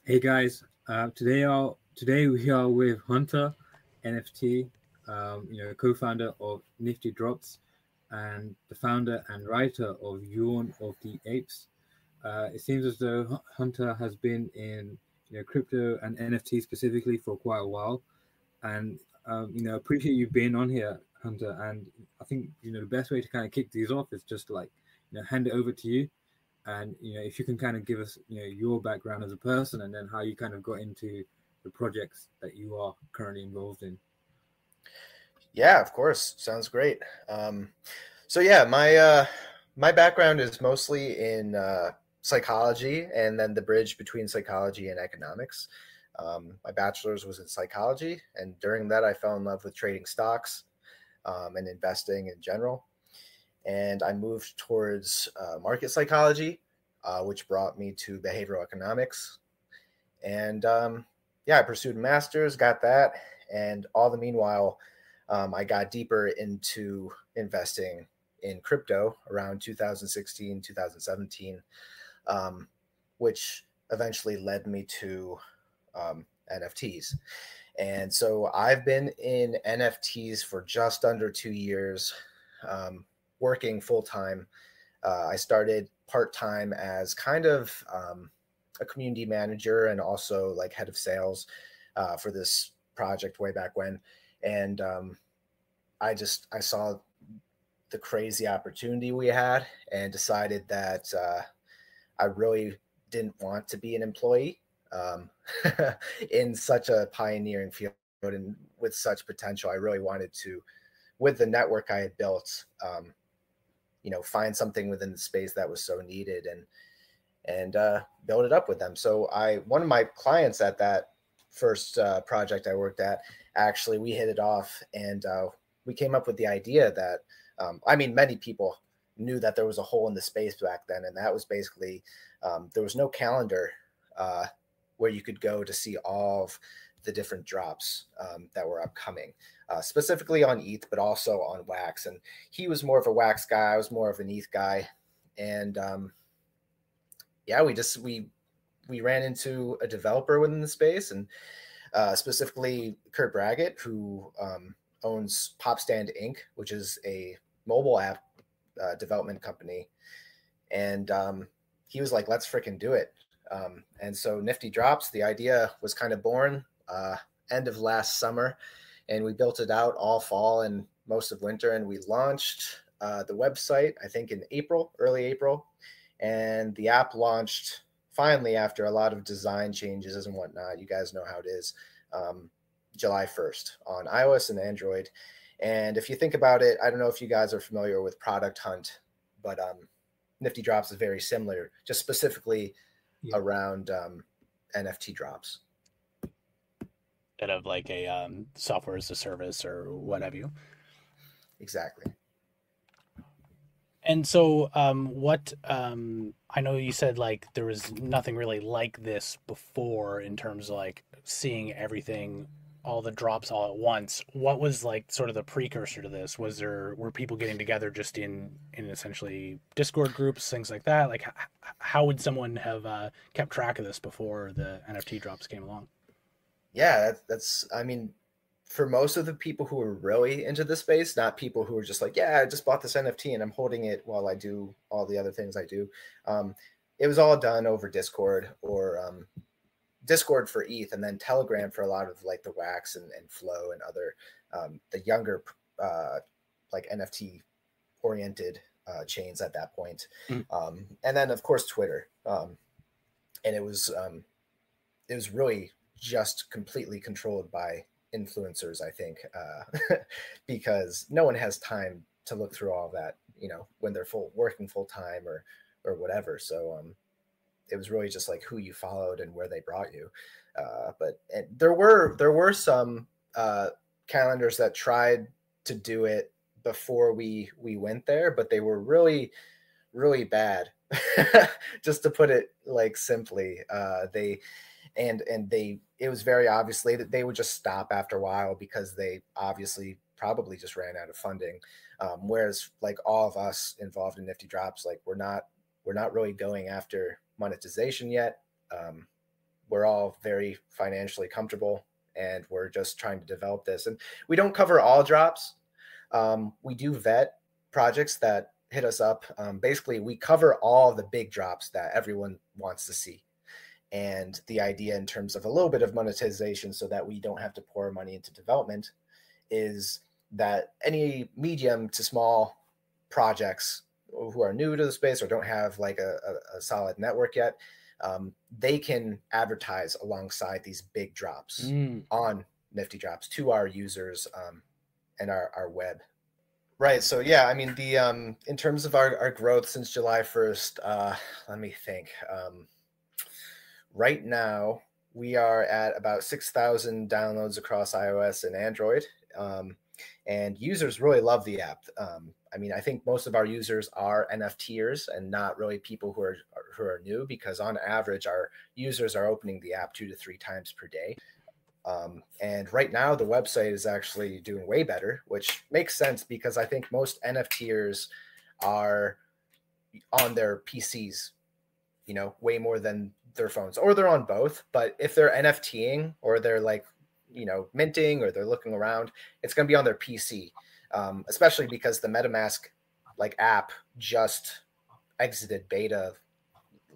Hey guys, today we are with Hunter NFT, co-founder of Nifty Drops, and the founder and writer of Yawn of the Apes. It seems as though Hunter has been in crypto and NFT specifically for quite a while, and appreciate you being on here, Hunter. And I think the best way to kind of kick these off is just like hand it over to you, and if you can kind of give us your background as a person, and then how you kind of got into the projects that you are currently involved in. Yeah, of course. Sounds great. So yeah, my background is mostly in psychology, and then the bridge between psychology and economics. My bachelor's was in psychology, and during that, I fell in love with trading stocks and investing in general. And I moved towards market psychology, which brought me to behavioral economics. And yeah, I pursued a master's, got that, and all the meanwhile, I got deeper into investing in crypto around 2016, 2017, which eventually led me to NFTs. And so I've been in NFTs for just under 2 years, working full time. I started part time as kind of a community manager and also like head of sales for this project way back when. And I saw the crazy opportunity we had and decided that I really didn't want to be an employee in such a pioneering field and with such potential. I really wanted to, with the network I had built, find something within the space that was so needed and build it up with them. So one of my clients at that first project I worked at, actually, we hit it off, and we came up with the idea that, many people knew that there was a hole in the space back then, and that was basically there was no calendar where you could go to see all of the different drops that were upcoming, specifically on ETH, but also on Wax. And he was more of a Wax guy. I was more of an ETH guy. And yeah, we ran into a developer within the space, and specifically Kurt Braggett, who owns Popstand Inc., which is a mobile app development company. And he was like, let's freaking do it. And so Nifty Drops, the idea was kind of born end of last summer, and we built it out all fall and most of winter. And we launched the website, I think in early April. And the app launched finally after a lot of design changes and whatnot. You guys know how it is. July 1st on iOS and Android. And if you think about it, I don't know if you guys are familiar with Product Hunt, but Nifty Drops is very similar, just specifically around NFT drops. Instead of like a software as a service or what have you. Exactly. And so I know you said like there was nothing really like this before in terms of like seeing everything, all the drops all at once. What was like sort of the precursor to this? Were people getting together just in essentially Discord groups, things like that? Like how would someone have kept track of this before the NFT drops came along? Yeah, for most of the people who are really into the space, not people who are just like, yeah, I just bought this NFT and I'm holding it while I do all the other things I do. It was all done over Discord or Discord for ETH, and then Telegram for a lot of like the Wax and Flow and other the younger like NFT oriented chains at that point. And then of course Twitter. And it was really just completely controlled by influencers, I think, because no one has time to look through all of that, when they're working full time or whatever. So it was really just like who you followed and where they brought you. But there were some calendars that tried to do it before we went there, but they were really, really bad. Just to put it like simply, it was very obviously that they would just stop after a while because they obviously probably just ran out of funding. Whereas like all of us involved in Nifty Drops, like we're not really going after monetization yet. we're all very financially comfortable, and we're just trying to develop this. And we don't cover all drops. We do vet projects that hit us up. Basically, we cover all the big drops that everyone wants to see. And the idea in terms of a little bit of monetization so that we don't have to pour money into development is that any medium to small projects who are new to the space or don't have like a solid network yet, they can advertise alongside these big drops on Nifty drops to our users and our web. Right. So yeah, I mean, the in terms of our growth since July 1st, let me think. Right now, we are at about 6,000 downloads across iOS and Android. And users really love the app. I mean, I think most of our users are NFTers and not really people who are new, because on average, our users are opening the app 2 to 3 times per day. And right now, the website is actually doing way better, which makes sense because I think most NFTers are on their PCs, you know, way more than their phones, or they're on both. But if they're NFTing or they're like, you know, minting or they're looking around, it's going to be on their PC, especially because the MetaMask like app just exited beta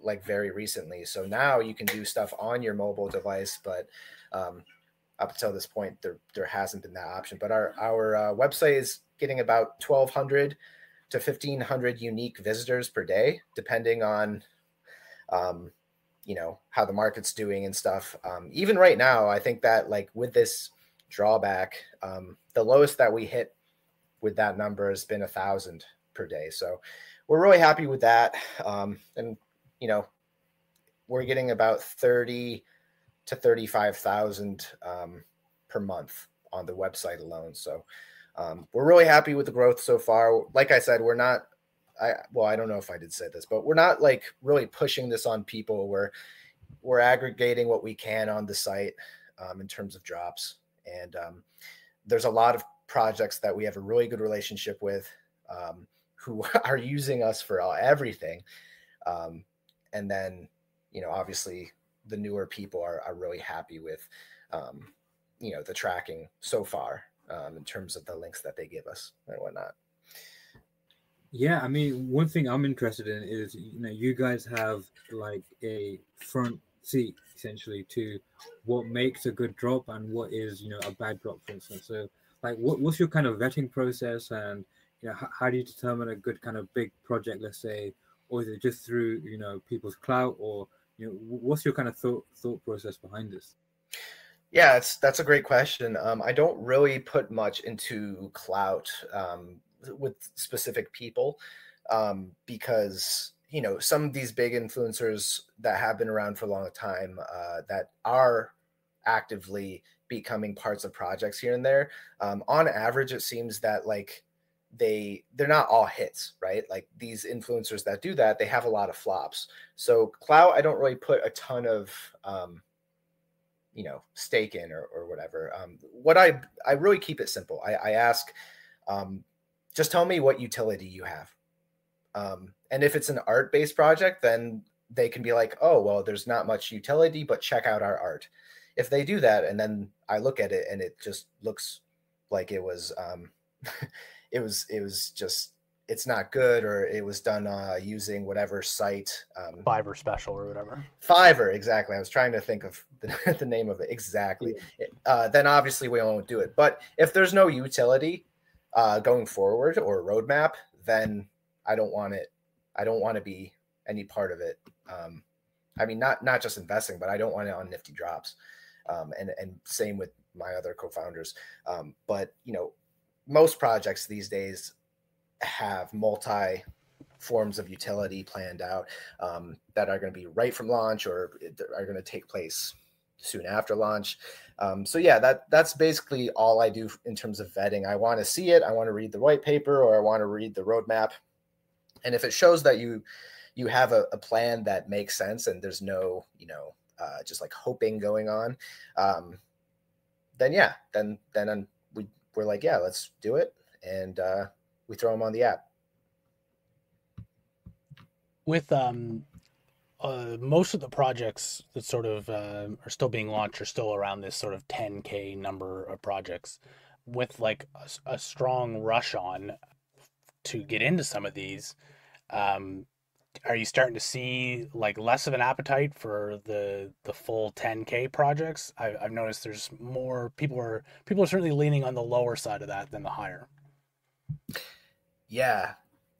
like very recently. So now you can do stuff on your mobile device, but up until this point, there hasn't been that option. But our website is getting about 1,200 to 1,500 unique visitors per day, depending on you know, how the market's doing and stuff. Even right now, I think that like with this drawback, the lowest that we hit with that number has been 1,000 per day. So we're really happy with that. And, you know, we're getting about 30 to 35,000 per month on the website alone. So we're really happy with the growth so far. Like I said, we're not, I don't know if I did say this, but we're not like really pushing this on people. We're aggregating what we can on the site in terms of drops. And there's a lot of projects that we have a really good relationship with who are using us for everything. And then, you know, obviously the newer people are really happy with, you know, the tracking so far in terms of the links that they give us and whatnot. Yeah, I mean, one thing I'm interested in is, you know, you guys have like a front seat essentially to what makes a good drop and what is, you know, a bad drop, for instance. So, like, what's your kind of vetting process, and you know, how do you determine a good kind of big project, let's say, or is it just through, you know, people's clout, or you know, what's your kind of thought process behind this? Yeah, that's a great question. I don't really put much into clout with specific people because, you know, some of these big influencers that have been around for a long time that are actively becoming parts of projects here and there, on average, it seems that like they're not all hits, right? Like these influencers that do that, they have a lot of flops. So clout, I don't really put a ton of you know, stake in or whatever. What I really keep it simple. I ask, just tell me what utility you have. And if it's an art-based project, then they can be like, oh, well, there's not much utility, but check out our art. If they do that, and then I look at it and it just looks like it was, it was just, it's not good, or it was done using whatever site. Fiverr special or whatever. Fiverr, exactly. I was trying to think of the name of it exactly. Then obviously we won't do it. But if there's no utility going forward or roadmap, then I don't want it. I don't want to be any part of it. I mean, not just investing, but I don't want it on Nifty drops. And same with my other co-founders. But you know, most projects these days have multi forms of utility planned out that are going to be right from launch or are going to take place soon after launch. So yeah, that's basically all I do in terms of vetting. I want to see it. I want to read the white paper, or I want to read the roadmap. And if it shows that you have a plan that makes sense and there's no, you know, just like hoping going on, then yeah, then we're like, yeah, let's do it. And we throw them on the app. With most of the projects that sort of are still being launched are still around this sort of 10K number of projects, with like a strong rush on to get into some of these. Um, are you starting to see like less of an appetite for the full 10K projects? I've noticed there's more people are certainly leaning on the lower side of that than the higher. Yeah.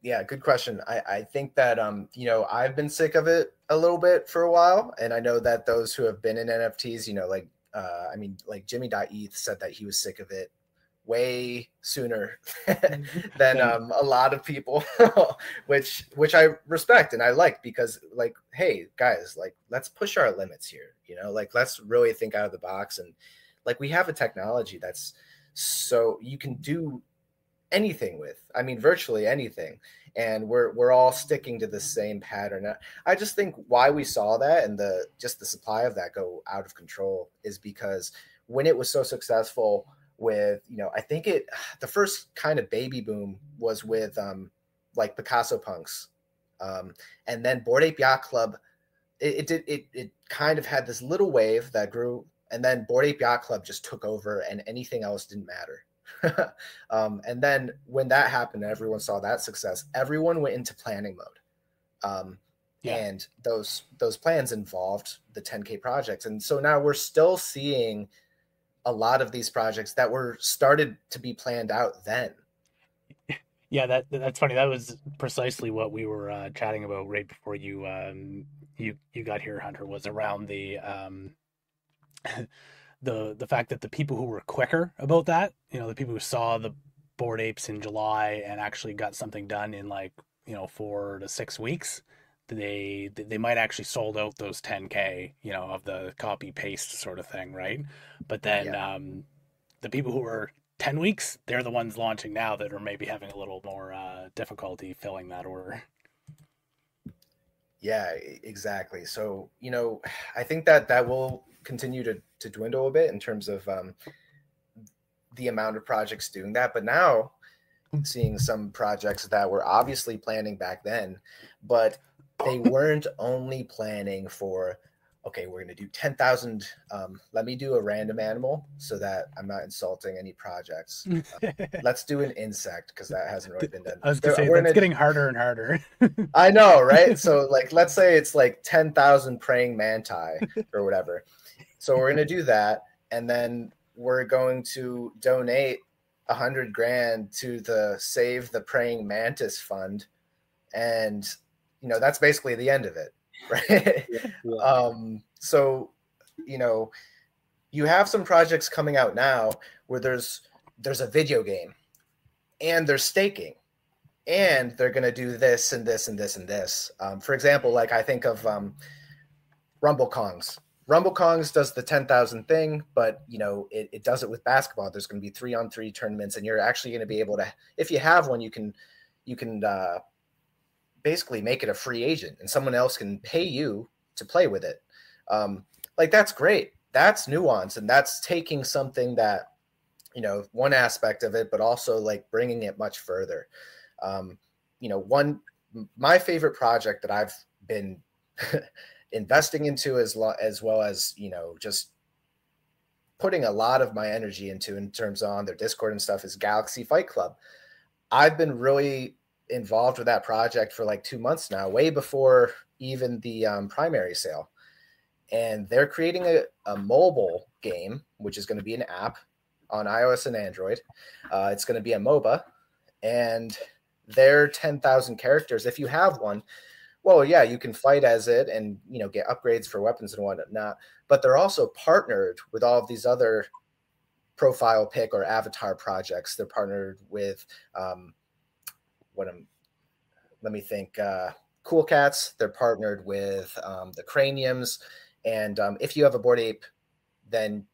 Yeah, good question. I think that I've been sick of it a little bit for a while, and I know that those who have been in NFTs, like like Jimmy.eth said that he was sick of it way sooner than a lot of people, which I respect and I like, because like, hey guys, like let's push our limits here, like let's really think out of the box, and like we have a technology that's so you can do anything with, virtually anything, and we're all sticking to the same pattern. I just think why we saw that and the supply of that go out of control is because when it was so successful with, I think the first kind of baby boom was with like Picasso punks, and then Bored Ape Yacht Club. It kind of had this little wave that grew, and then Bored Ape Yacht Club just took over, and anything else didn't matter. And then when that happened, everyone saw that success, everyone went into planning mode. And those plans involved the 10K projects. And so now we're still seeing a lot of these projects that were started to be planned out then. Yeah, that's funny. That was precisely what we were chatting about right before you got here, Hunter, was around the the fact that the people who were quicker about that, the people who saw the Bored Apes in July and actually got something done in like 4 to 6 weeks, they might actually sold out those 10K, of the copy paste sort of thing, right? But then the people who were 10 weeks, they're the ones launching now that are maybe having a little more difficulty filling that order. Yeah, exactly. So, I think that will continue to dwindle a bit in terms of the amount of projects doing that. But now seeing some projects that were obviously planning back then, but they weren't only planning for, okay, we're going to do 10,000. Let me do a random animal so that I'm not insulting any projects. Let's do an insect, because that hasn't really been done. I was going to say, that's getting harder and harder. I know, right? So like, let's say it's like 10,000 praying manti or whatever. So we're going to do that. And then we're going to donate 100 grand to the Save the Praying Mantis Fund. And, that's basically the end of it. Right. Yeah. So, you have some projects coming out now where there's a video game and they're staking and they're going to do this and this and this and this. For example, like I think of Rumble Kongs. Rumble Kongs does the 10,000 thing, but it does it with basketball. There's going to be 3-on-3 tournaments, and you're actually going to be able to, if you have one, you can basically make it a free agent, and someone else can pay you to play with it. Like that's great. That's nuance, and that's taking something that, one aspect of it, but also like bringing it much further. My favorite project that I've been investing into as well as, just putting a lot of my energy into in terms on their Discord and stuff is Galaxy Fight Club. I've been really involved with that project for like 2 months now, way before even the primary sale. And they're creating a mobile game, which is going to be an app on iOS and Android. It's going to be a MOBA, and they're 10,000 characters. If you have one, well, yeah, you can fight as it and, get upgrades for weapons and whatnot. But they're also partnered with all of these other profile pick or avatar projects. They're partnered with Cool Cats. They're partnered with the Craniums. And if you have a Bored Ape, then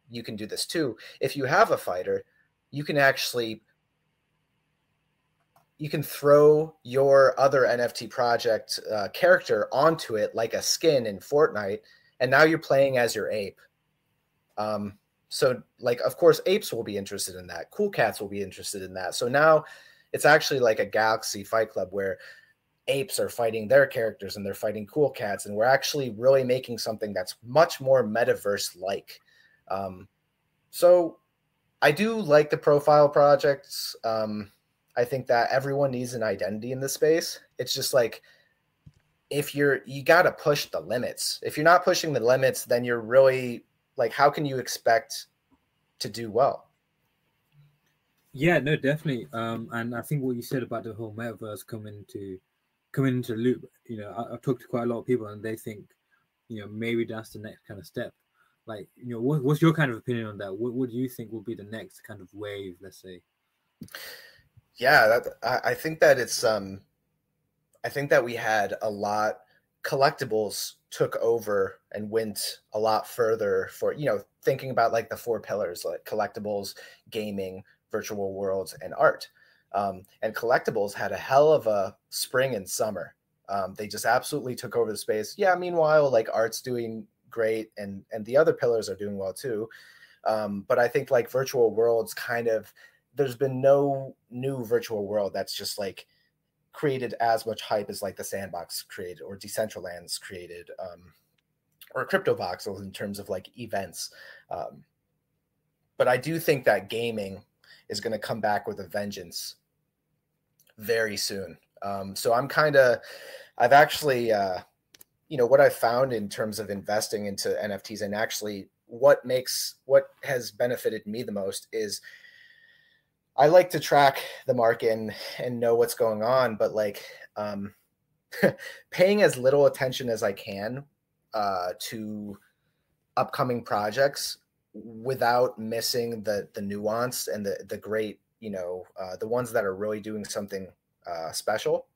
you can do this too. If you have a fighter, you can throw your other NFT project character onto it like a skin in Fortnite, and now you're playing as your ape. So like, of course, apes will be interested in that. Cool Cats will be interested in that. So now it's actually like a Galaxy Fight Club where apes are fighting their characters and they're fighting cool cats, and we're actually really making something that's much more metaverse like. So I do like the profile projects. I think that everyone needs an identity in this space. It's just like, if you got to push the limits. If you're not pushing the limits, then you're really like, how can you expect to do well? Yeah, no, definitely. And I think what you said about the whole metaverse coming into the loop, I've talked to quite a lot of people, and they think, maybe that's the next kind of step. Like, what's your kind of opinion on that? What do you think will be the next kind of wave, let's say? Yeah, I think that it's I think that we had a lot, collectibles took over and went a lot further for, thinking about like the four pillars, like collectibles, gaming, virtual worlds, and art. And collectibles had a hell of a spring and summer. They just absolutely took over the space. Yeah, meanwhile, like art's doing great, and the other pillars are doing well too. But I think like virtual worlds there's been no new virtual world that's just like created as much hype as like the Sandbox created, or Decentraland's created, or Crypto Voxels in terms of like events. But I do think that gaming is going to come back with a vengeance very soon. So I've actually, what I found in terms of investing into NFTs, and actually what has benefited me the most is, I like to track the market and know what's going on, but like paying as little attention as I can to upcoming projects without missing the nuance and the great, the ones that are really doing something special.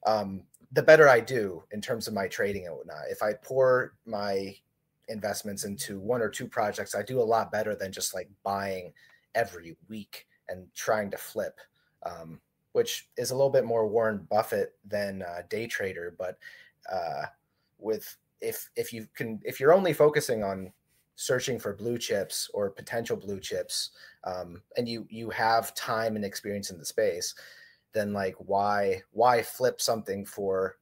The better I do in terms of my trading and whatnot. If I pour my investments into one or two projects, I do a lot better than just like buying every week and trying to flip, which is a little bit more Warren Buffett than day trader. But if you're only focusing on searching for blue chips or potential blue chips, and you have time and experience in the space, then like why flip something for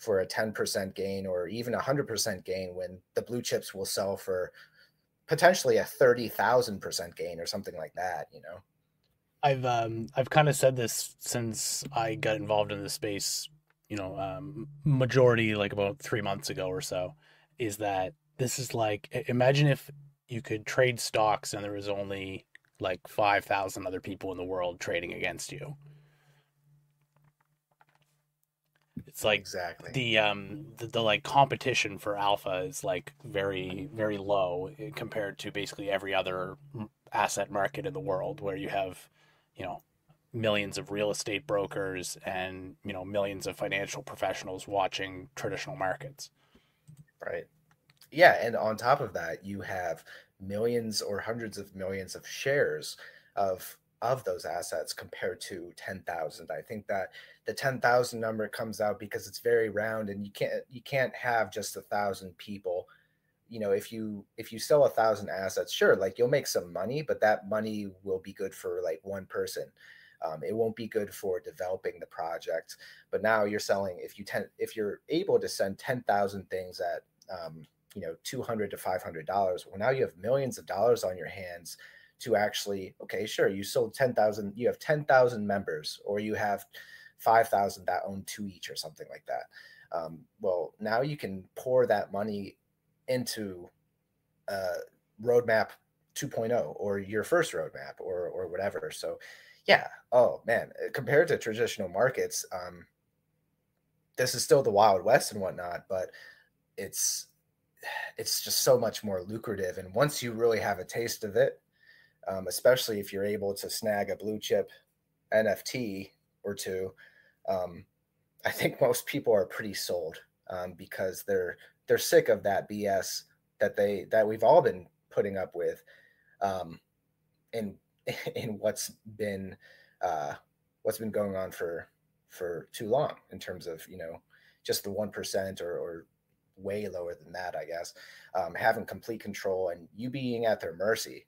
a 10% gain or even 100% gain when the blue chips will sell for potentially a 30,000% gain or something like that, I've kind of said this since I got involved in the space, majority like about 3 months ago or so, is that this is like, imagine if you could trade stocks and there was only like 5,000 other people in the world trading against you. It's like Exactly. the like competition for alpha is like very, very low compared to basically every other asset market in the world, where you have, you know, millions of real estate brokers and, millions of financial professionals watching traditional markets. Right. Yeah, and on top of that, you have millions or hundreds of millions of shares of those assets compared to 10,000. I think that the 10,000 number comes out because it's very round, and you can't have just 1,000 people. If you sell 1,000 assets, sure, like you'll make some money, but that money will be good for like one person. It won't be good for developing the project. But now you're selling, if you're able to send 10,000 things at $200 to $500. Well, now you have millions of dollars on your hands to actually, okay, sure, you sold 10,000, you have 10,000 members, or you have 5,000 that own two each or something like that. Well, now you can pour that money into roadmap 2.0 or your first roadmap or whatever. So yeah, oh man, compared to traditional markets, this is still the Wild West and whatnot, but it's just so much more lucrative. And once you really have a taste of it, especially if you're able to snag a blue chip NFT or two, I think most people are pretty sold, because they're sick of that BS that we've all been putting up with, in what's been going on for too long, in terms of just the 1% or way lower than that, I guess, having complete control and you being at their mercy.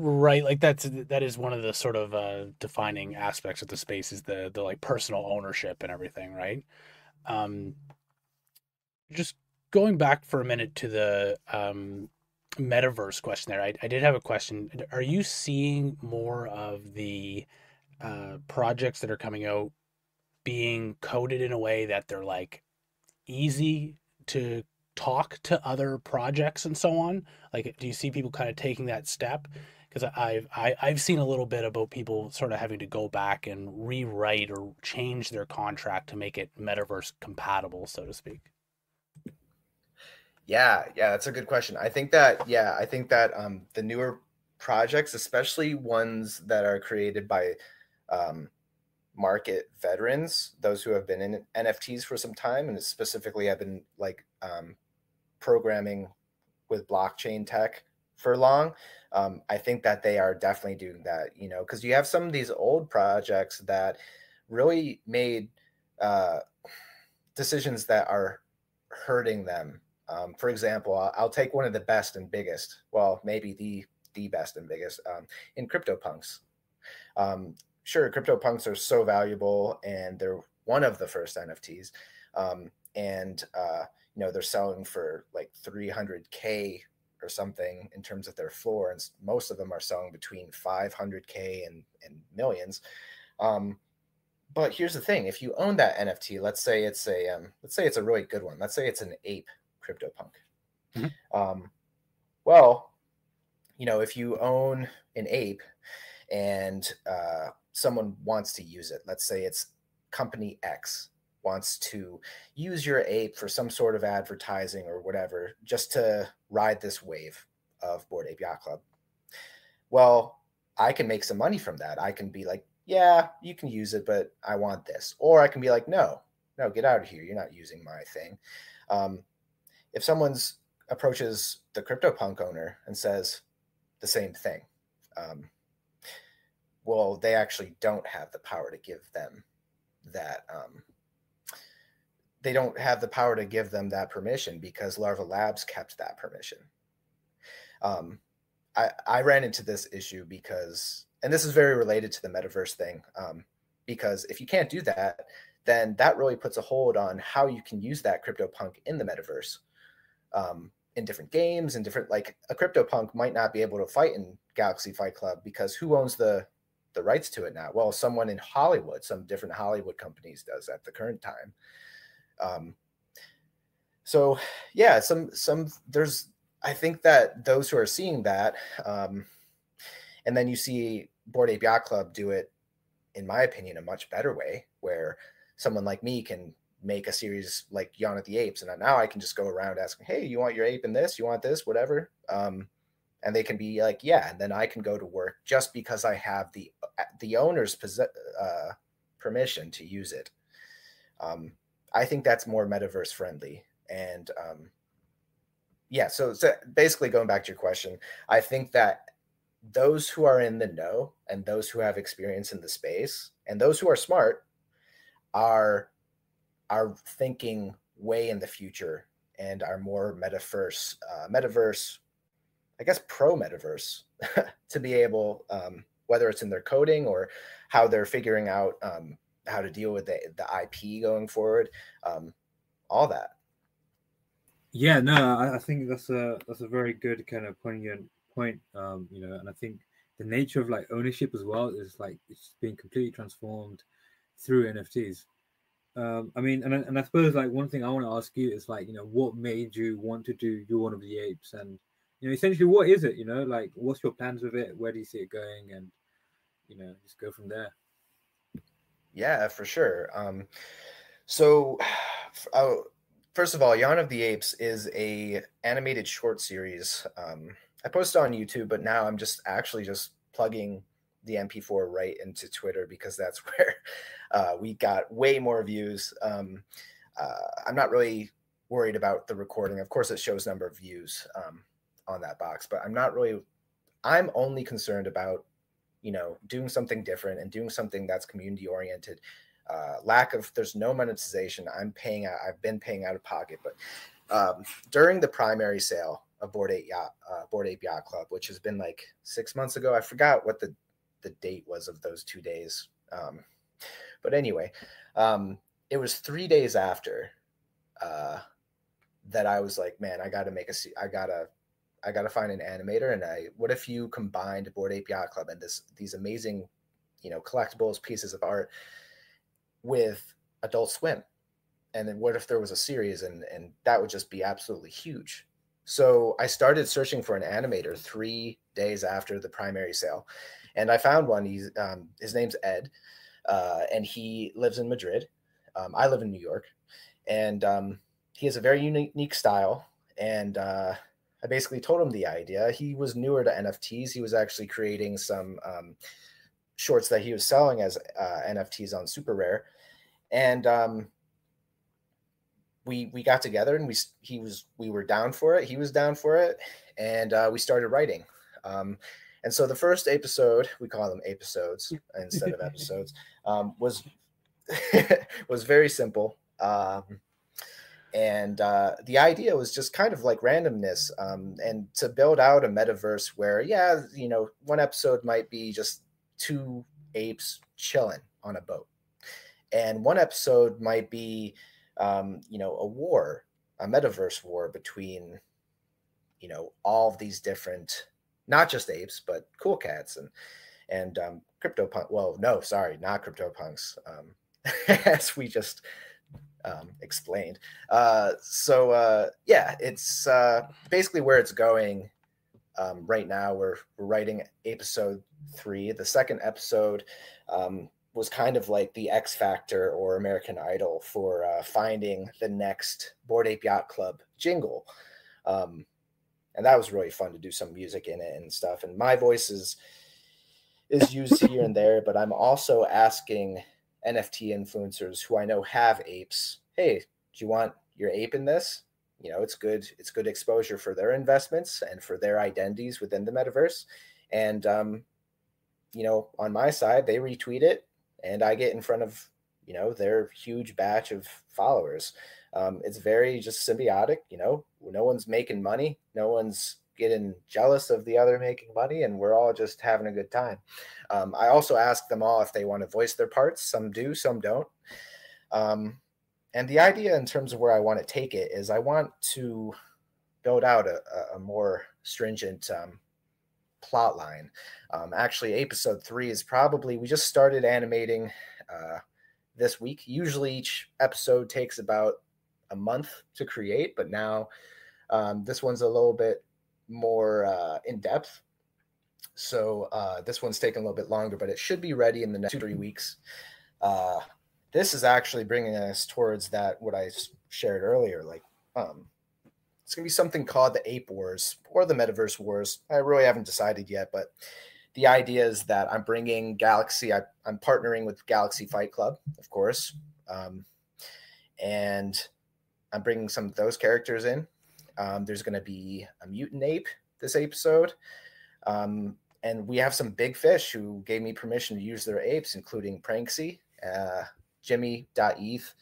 Right, like that is one of the sort of defining aspects of the space is the like personal ownership and everything, right? Um, just going back for a minute to the metaverse question there, I did have a question. Are you seeing more of the projects that are coming out being coded in a way that they're like easy to talk to other projects and so on? Like, do you see people kind of taking that step? Because I've seen a little bit about people sort of having to go back and rewrite or change their contract to make it metaverse compatible, so to speak. Yeah, that's a good question. I think that the newer projects, especially ones that are created by market veterans, those who have been in NFTs for some time, and specifically have been like programming with blockchain tech for long. I think that they are definitely doing that, because you have some of these old projects that really made decisions that are hurting them. For example, I'll take one of the best and biggest, well, maybe the best and biggest in CryptoPunks. Sure, CryptoPunks are so valuable, and they're one of the first NFTs, and they're selling for like 300K or something in terms of their floor, and most of them are selling between 500K and millions. But here's the thing: if you own that NFT, let's say it's a really good one. Let's say it's an ape CryptoPunk. Mm-hmm. Well, if you own an ape and someone wants to use it, let's say it's company X wants to use your ape for some sort of advertising or whatever, just to ride this wave of Bored Ape Yacht Club. Well, I can make some money from that. I can be like, yeah, you can use it, but I want this. Or I can be like, no, get out of here. You're not using my thing. If someone's approaches the CryptoPunk owner and says the same thing, well, they actually don't have the power to give them that. They don't have the power to give them that permission because Larva Labs kept that permission. I ran into this issue because, and this is very related to the metaverse thing, because if you can't do that, then that really puts a hold on how you can use that CryptoPunk in the metaverse, in different games and different, like a CryptoPunk might not be able to fight in Galaxy Fight Club because who owns the rights to it now? Well, someone in Hollywood, some different Hollywood companies does at the current time. So yeah, there's, I think that those who are seeing that, and then you see Bored Ape Yacht Club do it, in my opinion, a much better way, where someone like me can make a series like Yawn of the Apes, and now I can just go around asking, hey, you want your ape in this? You want this? Whatever. And they can be like, yeah, and then I can go to work just because I have the owner's permission to use it. I think that's more metaverse friendly. And yeah, so basically going back to your question, I think that those who are in the know and those who have experience in the space and those who are smart are thinking way in the future and are more metaverse, I guess, pro metaverse to be able, whether it's in their coding or how they're figuring out how to deal with the IP going forward, all that. Yeah, no, I think that's a very good kind of poignant point. And I think the nature of like ownership as well is like it's being completely transformed through NFTs. I mean, and I suppose like one thing I want to ask you is like, what made you want to do Yawn of the Apes, and essentially what is it? Like what's your plans with it? Where do you see it going? And just go from there. Yeah, for sure. So, first of all, Yawn of the Apes is a animated short series. I posted on YouTube, but now I'm just plugging the MP4 right into Twitter because that's where we got way more views. I'm not really worried about the recording. Of course, it shows number of views on that box, but I'm only concerned about doing something different and doing something that's community oriented. There's no monetization. I've been paying out of pocket, but during the primary sale, of Bored Ape Yacht Club, which has been like 6 months ago. I forgot what the date was of those 2 days. But anyway, it was 3 days after that I was like, man, I gotta find an animator. And what if you combined Bored Ape Yacht Club and these amazing, collectibles, pieces of art with Adult Swim? And then what if there was a series, and that would just be absolutely huge. So I started searching for an animator 3 days after the primary sale, and I found one. His name's Ed, and he lives in Madrid. I live in New York, and he has a very unique style. And I basically told him the idea. He was newer to NFTs. He was actually creating some shorts that he was selling as NFTs on Super Rare, and we got together, and we were down for it. He was down for it, and we started writing. And so the first episode, we call them episodes instead of episodes, was was very simple. And the idea was just kind of like randomness, and to build out a metaverse where, one episode might be just 2 apes chilling on a boat, and one episode might be a metaverse war between, all of these different, not just apes, but cool cats and CryptoPunk. Well, no, sorry, not CryptoPunks, as we just explained. It's basically where it's going right now. We're writing episode 3. The second episode was kind of like the X Factor or American Idol for finding the next Bored Ape Yacht Club jingle. And that was really fun to do some music in it and stuff. And my voice is used here and there, but I'm also asking NFT influencers who I know have apes, hey, do you want your ape in this? It's good exposure for their investments and for their identities within the metaverse. And, on my side, they retweet it, and I get in front of, their huge batch of followers. It's very just symbiotic, no one's making money. No one's getting jealous of the other making money, and we're all just having a good time. I also ask them all if they want to voice their parts. Some do, some don't. And the idea in terms of where I want to take it is I want to build out a more stringent plot line. Actually, episode 3 is probably, we just started animating this week. Usually each episode takes about a month to create, but now this one's a little bit more in depth. So this one's taking a little bit longer, but it should be ready in the next 2-3 weeks. This is actually bringing us towards what I shared earlier. Like, it's going to be something called the Ape Wars or the Metaverse Wars. I really haven't decided yet, but the idea is that I'm bringing Galaxy. I'm partnering with Galaxy Fight Club, of course, and I'm bringing some of those characters in. There's going to be a mutant ape this episode, and we have some big fish who gave me permission to use their apes, including Pranksy, Jimmy.eth,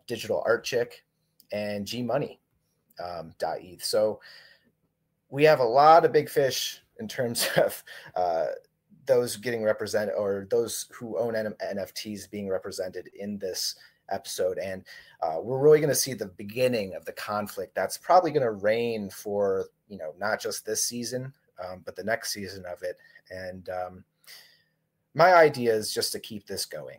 Digital Art Chick, and G Money. .eth. So we have a lot of big fish in terms of those getting represented, or those who own NFTs being represented in this episode. And we're really going to see the beginning of the conflict that's probably going to reign for, not just this season, but the next season of it. And my idea is just to keep this going.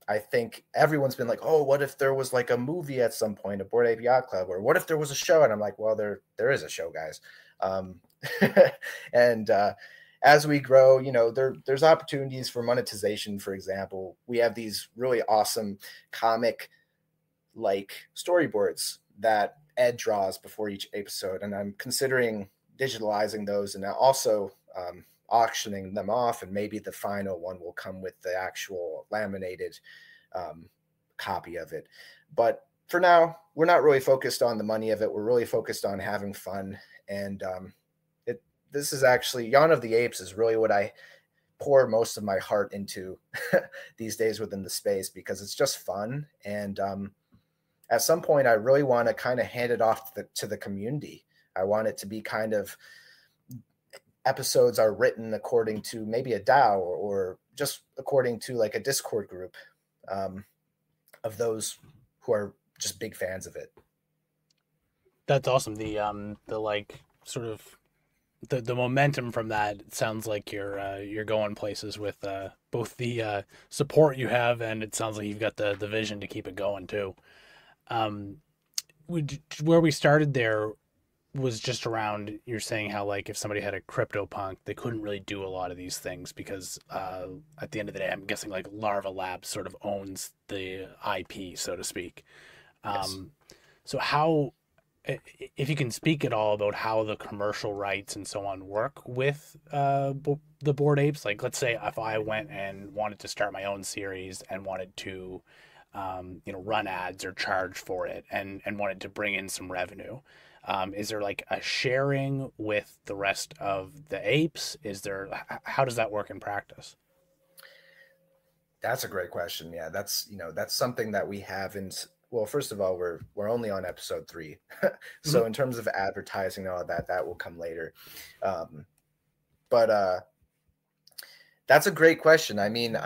I think everyone's been like, oh, what if there was like a movie at some point, a Bored Ape Yacht Club, or what if there was a show? And I'm like, well, there is a show, guys. And as we grow, there's opportunities for monetization. For example, we have these really awesome comic like storyboards that Ed draws before each episode. And I'm considering digitalizing those and also auctioning them off, and maybe the final one will come with the actual laminated copy of it. But for now, we're not really focused on the money of it. We're really focused on having fun. And this is actually, Yawn of the Apes is really what I pour most of my heart into these days within the space, because it's just fun. And at some point, I really want to kind of hand it off to the community. I want it to be kind of episodes are written according to maybe a DAO or just according to like a Discord group of those who are just big fans of it. That's awesome. The like sort of the momentum from that sounds like you're going places with both the support you have, and it sounds like you've got the vision to keep it going too. Where we started there was just around, you're saying how like if somebody had a CryptoPunk, they couldn't really do a lot of these things because at the end of the day, I'm guessing like Larva Labs sort of owns the IP, so to speak. Yes. So how, if you can speak at all about how the commercial rights and so on work with the Bored Apes, like let's say if I went and wanted to start my own series and wanted to run ads or charge for it and wanted to bring in some revenue. Is there like a sharing with the rest of the apes? How does that work in practice? That's a great question. Yeah, that's something that we haven't. Well, first of all, we're only on episode 3, so Mm-hmm. in terms of advertising and all of that will come later. But that's a great question. I mean,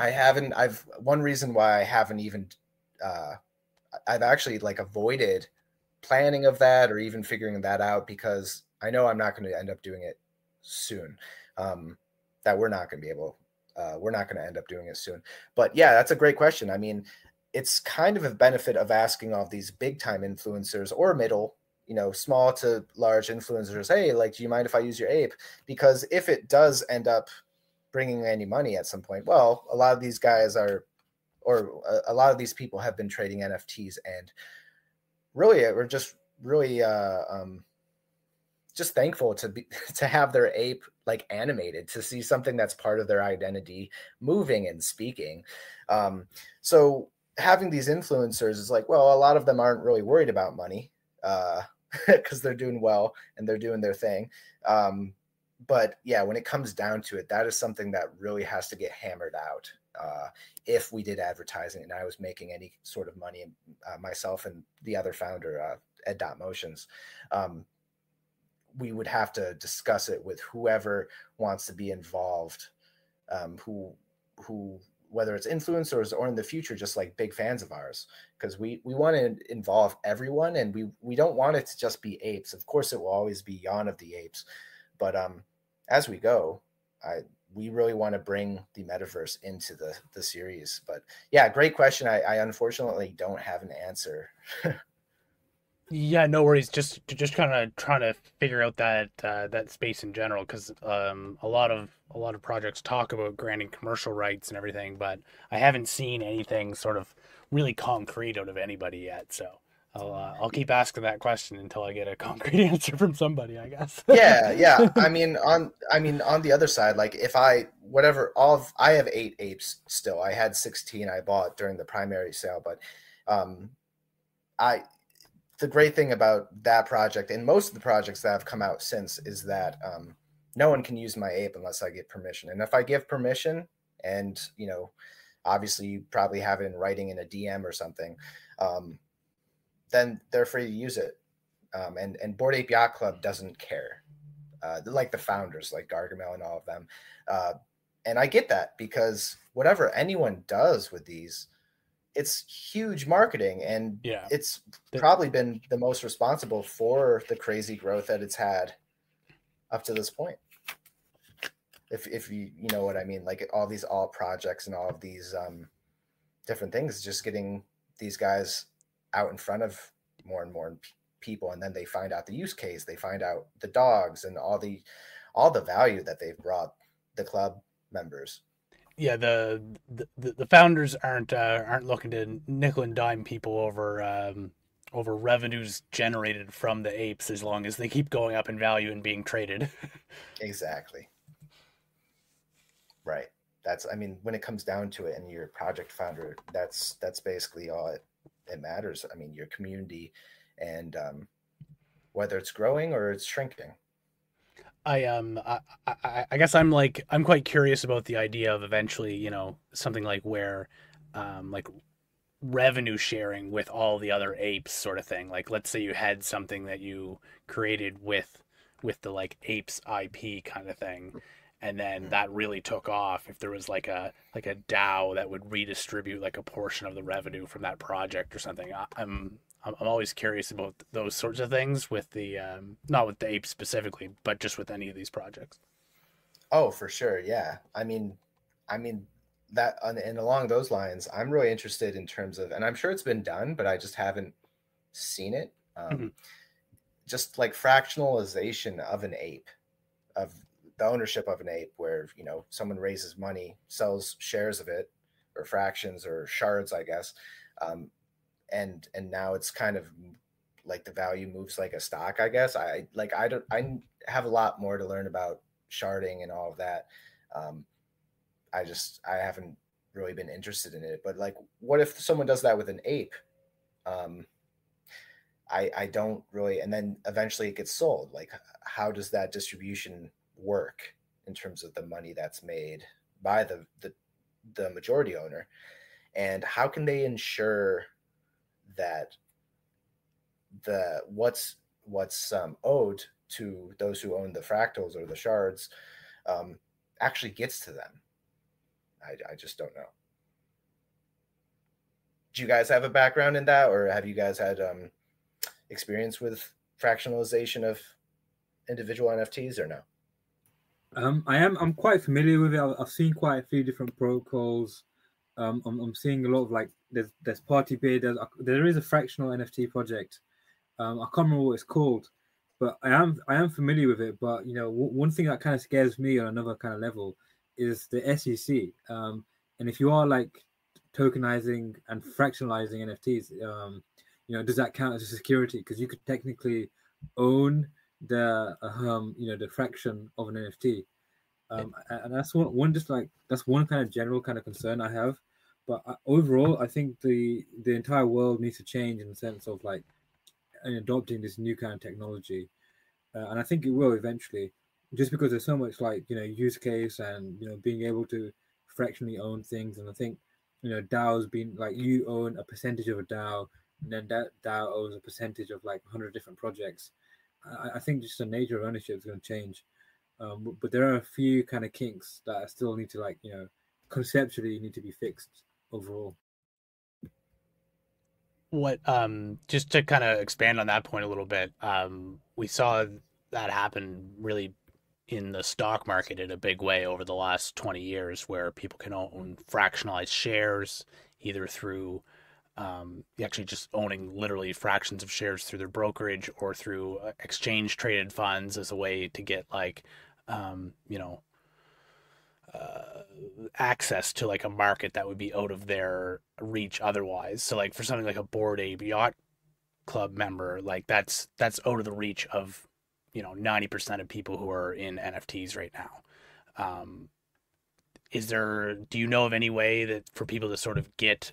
one reason why I haven't even I've actually like avoided planning of that or even figuring that out because I know I'm not going to end up doing it soon. That we're not going to be able. We're not going to end up doing it soon. But yeah, that's a great question. I mean, it's kind of a benefit of asking all of these big time influencers or middle, small to large influencers, hey, like, do you mind if I use your ape? Because if it does end up bringing any money at some point, well, a lot of these guys are, or a lot of these people have been trading NFTs, and really, we're just really just thankful to have their ape like animated, to see something that's part of their identity moving and speaking. So having these influencers is like, well, a lot of them aren't really worried about money because they're doing well and they're doing their thing. But yeah, when it comes down to it, that is something that really has to get hammered out. If we did advertising and I was making any sort of money, myself and the other founder, Ed Motions, we would have to discuss it with whoever wants to be involved, who whether it's influencers or in the future just like big fans of ours, because we want to involve everyone, and we don't want it to just be apes. Of course it will always be Yawn of the Apes, but as we go, we really want to bring the metaverse into the series. But yeah, great question. I unfortunately don't have an answer. Yeah, no worries. Just kind of trying to figure out that space in general, because a lot of projects talk about granting commercial rights and everything, but I haven't seen anything sort of really concrete out of anybody yet. So I'll keep asking that question until I get a concrete answer from somebody, I guess. Yeah. I mean, on the other side, like if I have 8 apes still. I had 16 I bought during the primary sale, but the great thing about that project and most of the projects that have come out since is that no one can use my ape unless I get permission. And if I give permission, and obviously you probably have it in writing in a DM or something, then they're free to use it. And Bored Ape Yacht Club doesn't care, like the founders, like Gargamel and all of them. And I get that, because whatever anyone does with these, it's huge marketing, and Yeah. it's probably been the most responsible for the crazy growth that it's had up to this point. If you know what I mean, like all these alt projects and all of these different things, just getting these guys out in front of more and more people, and then they find out the use case, they find out the dogs and all the value that they've brought the club members. Yeah, the founders aren't looking to nickel and dime people over revenues generated from the apes, as long as they keep going up in value and being traded. Exactly. Right. When it comes down to it, and you're a project founder, that's basically all it matters. I mean, your community, and whether it's growing or it's shrinking. I guess I'm quite curious about the idea of eventually, something like where like revenue sharing with all the other apes sort of thing. Like let's say you had something that you created with the like apes IP kind of thing, and then that really took off. If there was like a DAO that would redistribute like a portion of the revenue from that project or something. I'm always curious about those sorts of things with the not with the apes specifically, but just with any of these projects. Oh, for sure. Yeah. I mean that, and along those lines, I'm really interested in terms of, and I'm sure it's been done, but I just haven't seen it. Mm-hmm. Just like fractionalization of an ape, of the ownership of an ape, where, you know, someone raises money, sells shares of it, or fractions or shards, I guess. And now it's kind of like the value moves like a stock, I guess. I have a lot more to learn about sharding and all of that. I haven't really been interested in it. But like, what if someone does that with an ape? I don't really, and then eventually it gets sold. Like, how does that distribution work in terms of the money that's made by the majority owner? And how can they ensure that what's owed to those who own the fractals or the shards actually gets to them? I just don't know. Do you guys have a background in that, or have you guys had experience with fractionalization of individual NFTs, or no? I'm quite familiar with it. I've seen quite a few different protocols. I'm seeing a lot of like there's Party Beer. There is a fractional NFT project. I can't remember what it's called, but I am familiar with it. But you know, one thing that kind of scares me on another kind of level is the SEC. And if you are like tokenizing and fractionalizing NFTs, you know, does that count as a security? Because you could technically own the the fraction of an NFT. And that's that's one kind of general kind of concern I have. But overall, I think the entire world needs to change in the sense of like adopting this new kind of technology, and I think it will eventually. Just because there's so much like use case and being able to fractionally own things, and I think DAOs being like you own a percentage of a DAO, and then that DAO owns a percentage of like 100 different projects. I think just the nature of ownership is going to change. But there are a few kind of kinks that still need to conceptually need to be fixed overall. What just to kind of expand on that point a little bit, we saw that happen really in the stock market in a big way over the last 20 years, where people can own fractionalized shares either through actually just owning literally fractions of shares through their brokerage or through exchange traded funds as a way to get like you know access to like a market that would be out of their reach otherwise. So like for something like a Bored Ape Yacht Club member, like that's out of the reach of 90% of people who are in NFTs right now. Do you know of any way that for people to sort of get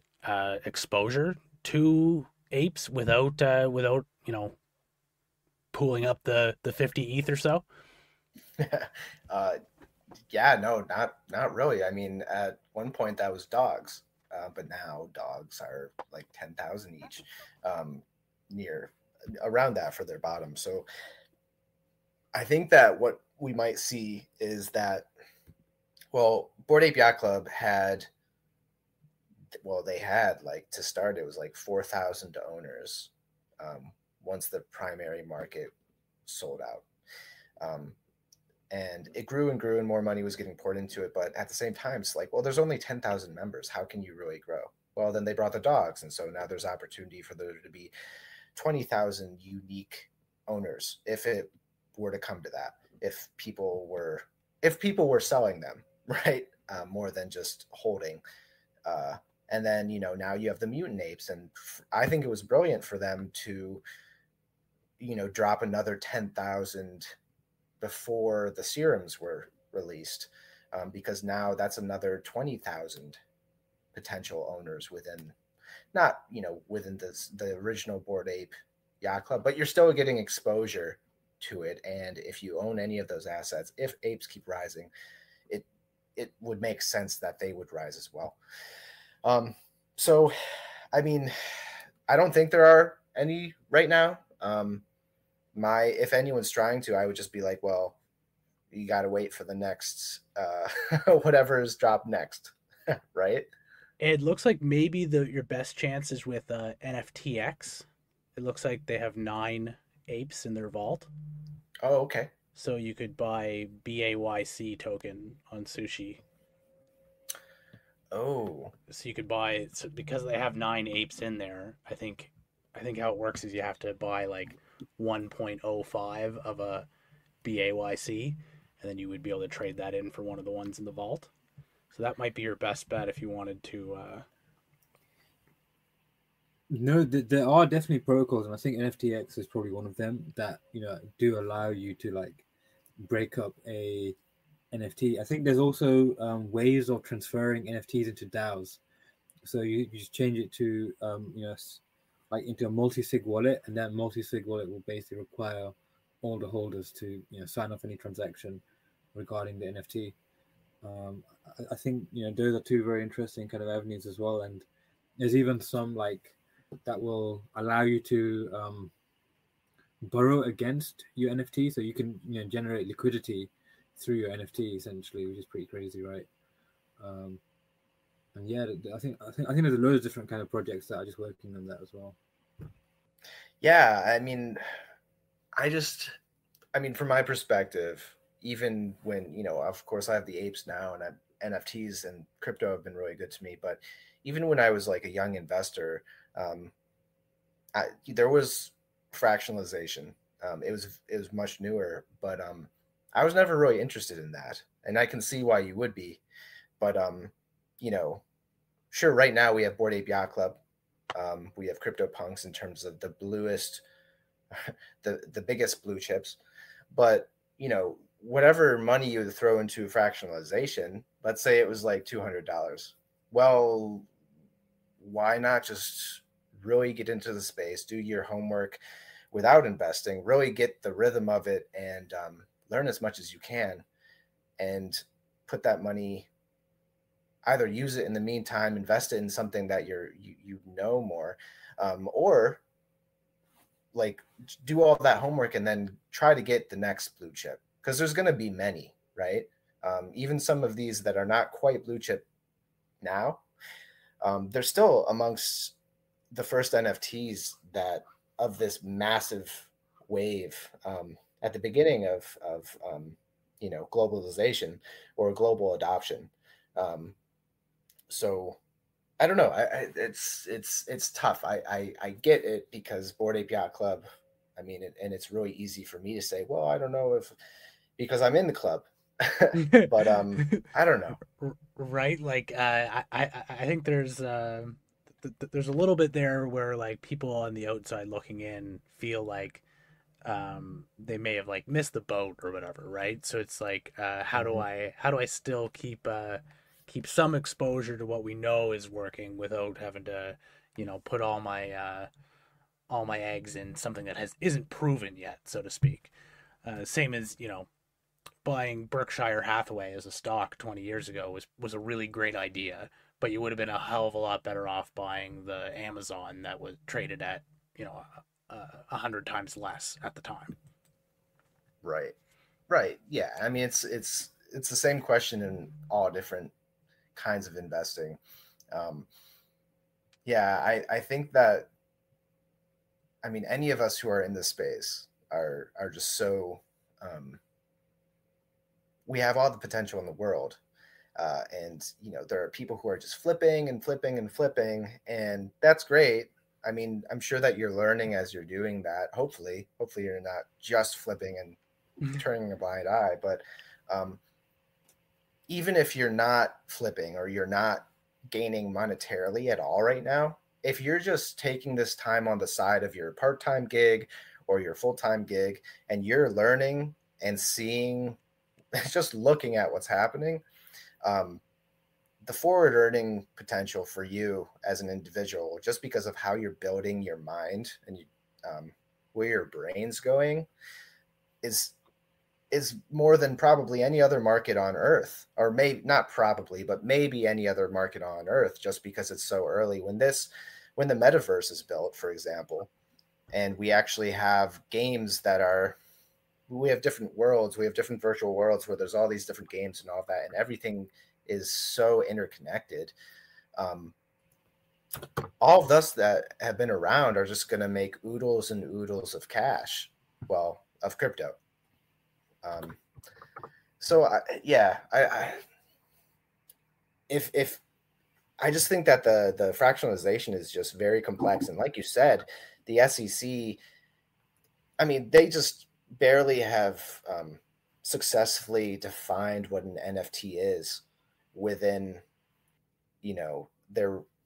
exposure to apes without pooling up the 50 ETH or so? Yeah, no, not really. I mean, at one point that was dogs, but now dogs are like 10,000 each, near around that for their bottom. So I think that what we might see is that, well, Bored Ape Yacht Club they had like, to start, it was like 4,000 owners once the primary market sold out. And it grew and grew, and more money was getting poured into it. But at the same time, it's like, well, there's only 10,000 members. How can you really grow? Well, then they brought the dogs. And so now there's opportunity for there to be 20,000 unique owners if it were to come to that. If people were selling them, right? More than just holding. And then, now you have the mutant apes. And I think it was brilliant for them to, drop another 10,000 before the serums were released, because now that's another 20,000 potential owners within, not within the original Bored Ape Yacht Club, but you're still getting exposure to it. And if you own any of those assets, if apes keep rising, it would make sense that they would rise as well. So I mean, I don't think there are any right now. If anyone's trying to, I would just be like, well, you got to wait for the next whatever is dropped next, right? It looks like maybe your best chance is with NFTX. It looks like they have 9 apes in their vault. Oh, okay. So you could buy BAYC token on Sushi. Oh, So you could buy, so because they have 9 apes in there. I think how it works is you have to buy like 1.05 of a BAYC, and then you would be able to trade that in for one of the ones in the vault. So that might be your best bet if you wanted to. No, there are definitely protocols, and I think NFTX is probably one of them that do allow you to like break up a NFT. I think there's also ways of transferring NFTs into DAOs. So you just change it to like into a multi-sig wallet, and that multi-sig wallet will basically require all the holders to sign off any transaction regarding the NFT. I think those are two very interesting kind of avenues as well, and there's even some like that will allow you to borrow against your NFT, so you can generate liquidity through your NFT essentially, which is pretty crazy, right? And yeah, I think there's a load of different kind of projects that are just working on that as well. Yeah, I mean, from my perspective, even when, of course I have the apes now, and NFTs and crypto have been really good to me, but even when I was like a young investor, there was fractionalization. It was much newer, but I was never really interested in that, and I can see why you would be. But sure, right now we have Bored Ape Yacht Club, we have CryptoPunks in terms of the bluest, the biggest blue chips, but whatever money you would throw into fractionalization, let's say it was like $200. Well, why not just really get into the space, do your homework without investing, really get the rhythm of it, and learn as much as you can, and put that money, either use it in the meantime, invest it in something that you know more, or like do all that homework and then try to get the next blue chip, because there's going to be many, right? Even some of these that are not quite blue chip now, they're still amongst the first NFTs that of this massive wave at the beginning of globalization or global adoption. So I don't know. It's tough. I get it, because Bored Ape Yacht Club. I mean, and it's really easy for me to say, well, I don't know because I'm in the club, but I don't know. Right? Like I think there's there's a little bit there where like people on the outside looking in feel like they may have like missed the boat or whatever, right? So it's like how do I still keep some exposure to what we know is working without having to put all my eggs in something that isn't proven yet, so to speak. Same as buying Berkshire Hathaway as a stock 20 years ago was a really great idea, but you would have been a hell of a lot better off buying the Amazon that was traded at 100 times less at the time. Right. Yeah. I mean, it's the same question in all different kinds of investing. Yeah, I think that, I mean, any of us who are in this space are just so we have all the potential in the world, and there are people who are just flipping and flipping and flipping, and that's great. I mean, I'm sure that you're learning as you're doing that. Hopefully you're not just flipping and turning a blind eye, but even if you're not flipping or you're not gaining monetarily at all right now, if you're just taking this time on the side of your part-time gig or your full-time gig, and you're learning and seeing, just looking at what's happening, the forward earning potential for you as an individual, just because of how you're building your mind and where your brain's going, is more than probably any other market on earth, or maybe not probably, but maybe any other market on earth, just because it's so early. When when the metaverse is built, for example, and we actually have games that are, we have different worlds, we have different virtual worlds where there's all these different games and all that, and everything is so interconnected. All of us that have been around are just going to make oodles and oodles of cash, well, of crypto. So if I just think that the fractionalization is just very complex, and like you said, the SEC, I mean, they just barely have successfully defined what an NFT is within, you know,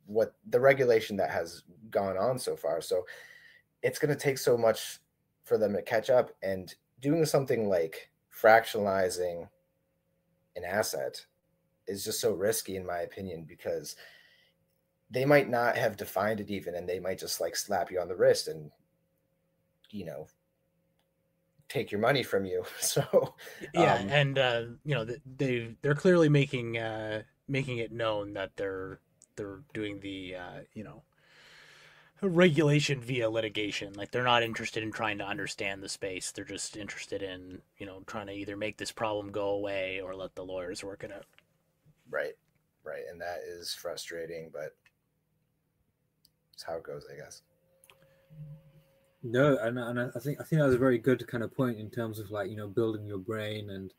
what the regulation that has gone on so far. So it's going to take so much for them to catch up, and doing something like fractionalizing an asset is just so risky, in my opinion, because they might not have defined it even, and they might just like slap you on the wrist and, you know, take your money from you. So Yeah, and you know, they're clearly making it known that they're doing the you know, regulation via litigation. Like they're not interested in trying to understand the space. They're just interested in, you know, trying to either make this problem go away or let the lawyers work it out. right, and that is frustrating, but it's how it goes, I guess. No, and I think that was a very good kind of point in terms of like, you know, building your brain and,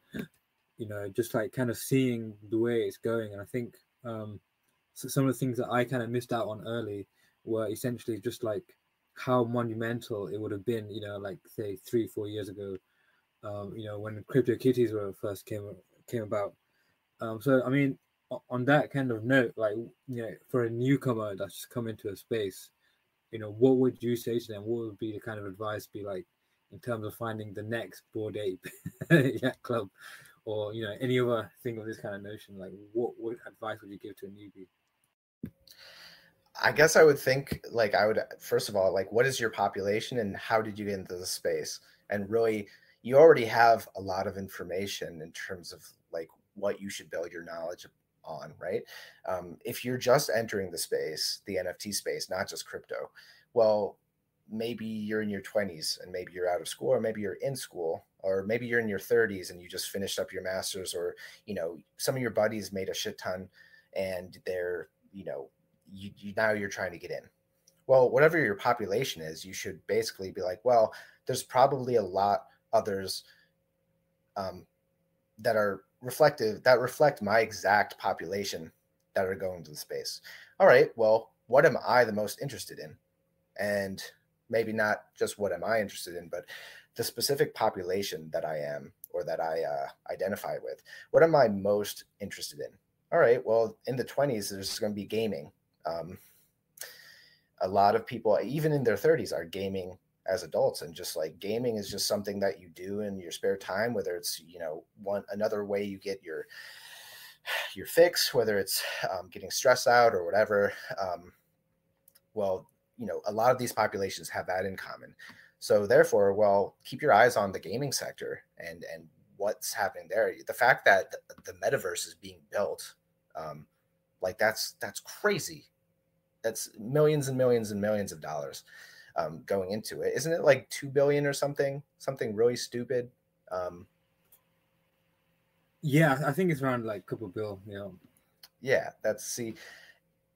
you know, just like kind of seeing the way it's going. And I think so some of the things that I kind of missed out on early were essentially just like how monumental it would have been, you know, like say 3-4 years ago, you know, when CryptoKitties were first came about. So I mean, on that kind of note, like, you know, for a newcomer that's just come into a space, you know, what would you say to them? What would be the kind of advice be like in terms of finding the next Bored Ape Yacht Club, or, you know, any other thing of this kind of notion? Like, what advice would you give to a newbie? I guess I would think, like, I would, first of all, like, what is your population and how did you get into the space? And really, you already have a lot of information in terms of like what you should build your knowledge on, right? If you're just entering the space, the NFT space, not just crypto, well, maybe you're in your 20s and maybe you're out of school, or maybe you're in school, or maybe you're in your 30s and you just finished up your master's, or, you know, some of your buddies made a shit ton and they're, you know, you now you're trying to get in. Well, whatever your population is, you should basically be like, well, there's probably a lot others that are reflect my exact population that are going to the space. All right, well, what am I the most interested in? And maybe not just what am I interested in, but the specific population that I am, or that I identify with. What am I most interested in? All right, well, in the 20s, there's going to be gaming. A lot of people, even in their 30s, are gaming as adults, and just like gaming is just something that you do in your spare time, whether it's, you know, another way you get your fix, whether it's getting stressed out or whatever. Well, you know, a lot of these populations have that in common. So therefore, well, keep your eyes on the gaming sector and what's happening there. The fact that the metaverse is being built, like that's crazy. That's millions and millions and millions of dollars going into it. Isn't it like 2 billion or something really stupid? Yeah, I think it's around like a couple bill. You know. Yeah,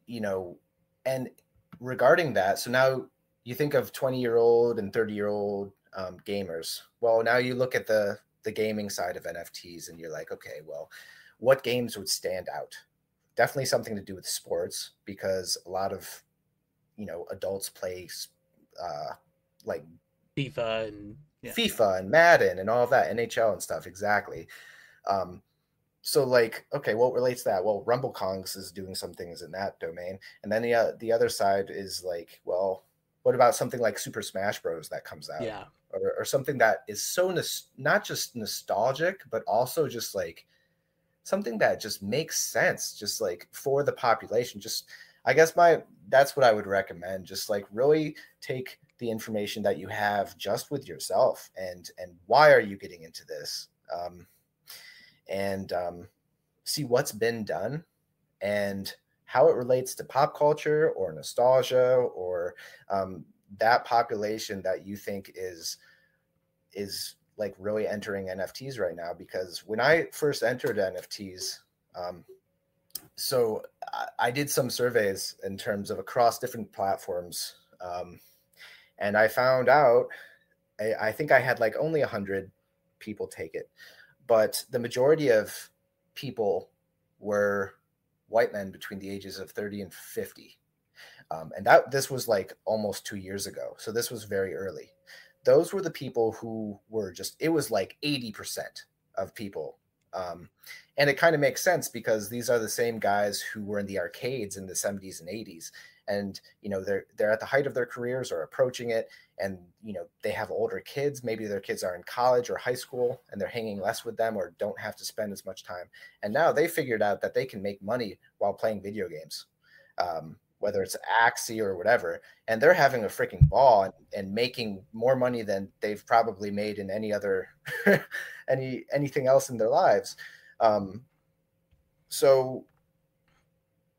you know, and regarding that, so now you think of 20-year-old and 30-year-old gamers. Well, now you look at the gaming side of NFTs and you're like, okay, well, what games would stand out? Definitely something to do with sports, because a lot of, you know, adults play like FIFA and FIFA and Madden and all of that, NHL and stuff. Exactly. So like, okay, what relates to that? Well, Rumble Kongs is doing some things in that domain. And then the other side is like, well, what about something like Super Smash Bros. That comes out? Yeah. Or something that is so not just nostalgic, but also just like something that just makes sense, just like for the population. Just, I guess that's what I would recommend. Just like really take the information that you have just with yourself, and why are you getting into this, and see what's been done and how it relates to pop culture or nostalgia, or that population that you think is like really entering NFTs right now. Because when I first entered NFTs, so I did some surveys in terms of across different platforms, and I found out, I think I had like only 100 people take it, but the majority of people were white men between the ages of 30 and 50. And this was like almost 2 years ago. So this was very early. Those were the people who were just, it was like 80% of people. And it kind of makes sense because these are the same guys who were in the arcades in the 70s and 80s. And, you know, they're at the height of their careers or approaching it. And, you know, they have older kids. Maybe their kids are in college or high school and they're hanging less with them or don't have to spend as much time. And now they figured out that they can make money while playing video games, whether it's Axie or whatever. And they're having a freaking ball and making more money than they've probably made in any other, anything else in their lives. So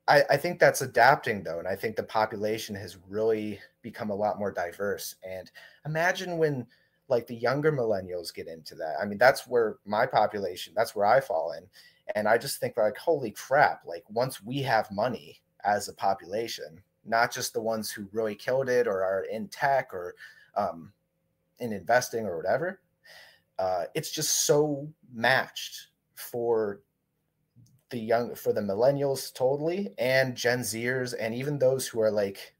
I think that's adapting though. And I think the population has really become a lot more diverse. And imagine when like the younger millennials get into that. I mean, that's where my population, that's where I fall in. And I just think like, holy crap, like once we have money as a population, not just the ones who really killed it or are in tech or in investing or whatever, it's just so matched for the millennials totally, and Gen Zers, and even those who are like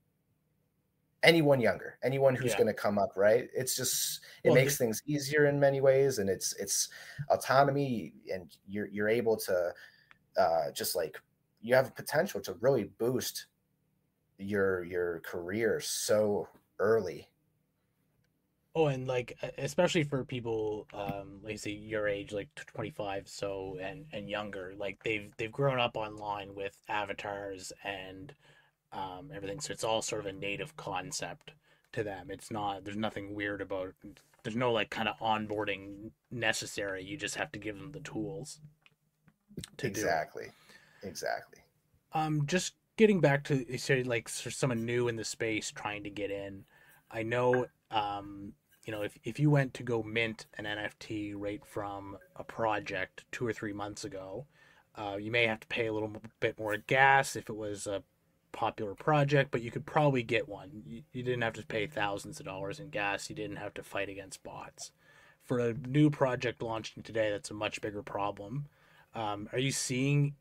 anyone younger, anyone who's going to come up, right? It's just, it makes things easier in many ways, and it's autonomy, and you're able to just like, you have a potential to really boost your career so early. Oh, and like especially for people like say your age, like 25, so and younger, like they've grown up online with avatars and everything, so it's all sort of a native concept to them. It's not, there's nothing weird about it. There's no like kind of onboarding necessary. You just have to give them the tools to do it. Exactly. Just getting back to, you say like someone new in the space trying to get in. I know, you know, if you went to go mint an NFT right from a project 2 or 3 months ago, you may have to pay a little bit more gas if it was a popular project, but you could probably get one. You didn't have to pay thousands of dollars in gas. You didn't have to fight against bots. For a new project launching today, that's a much bigger problem. Are you seeing,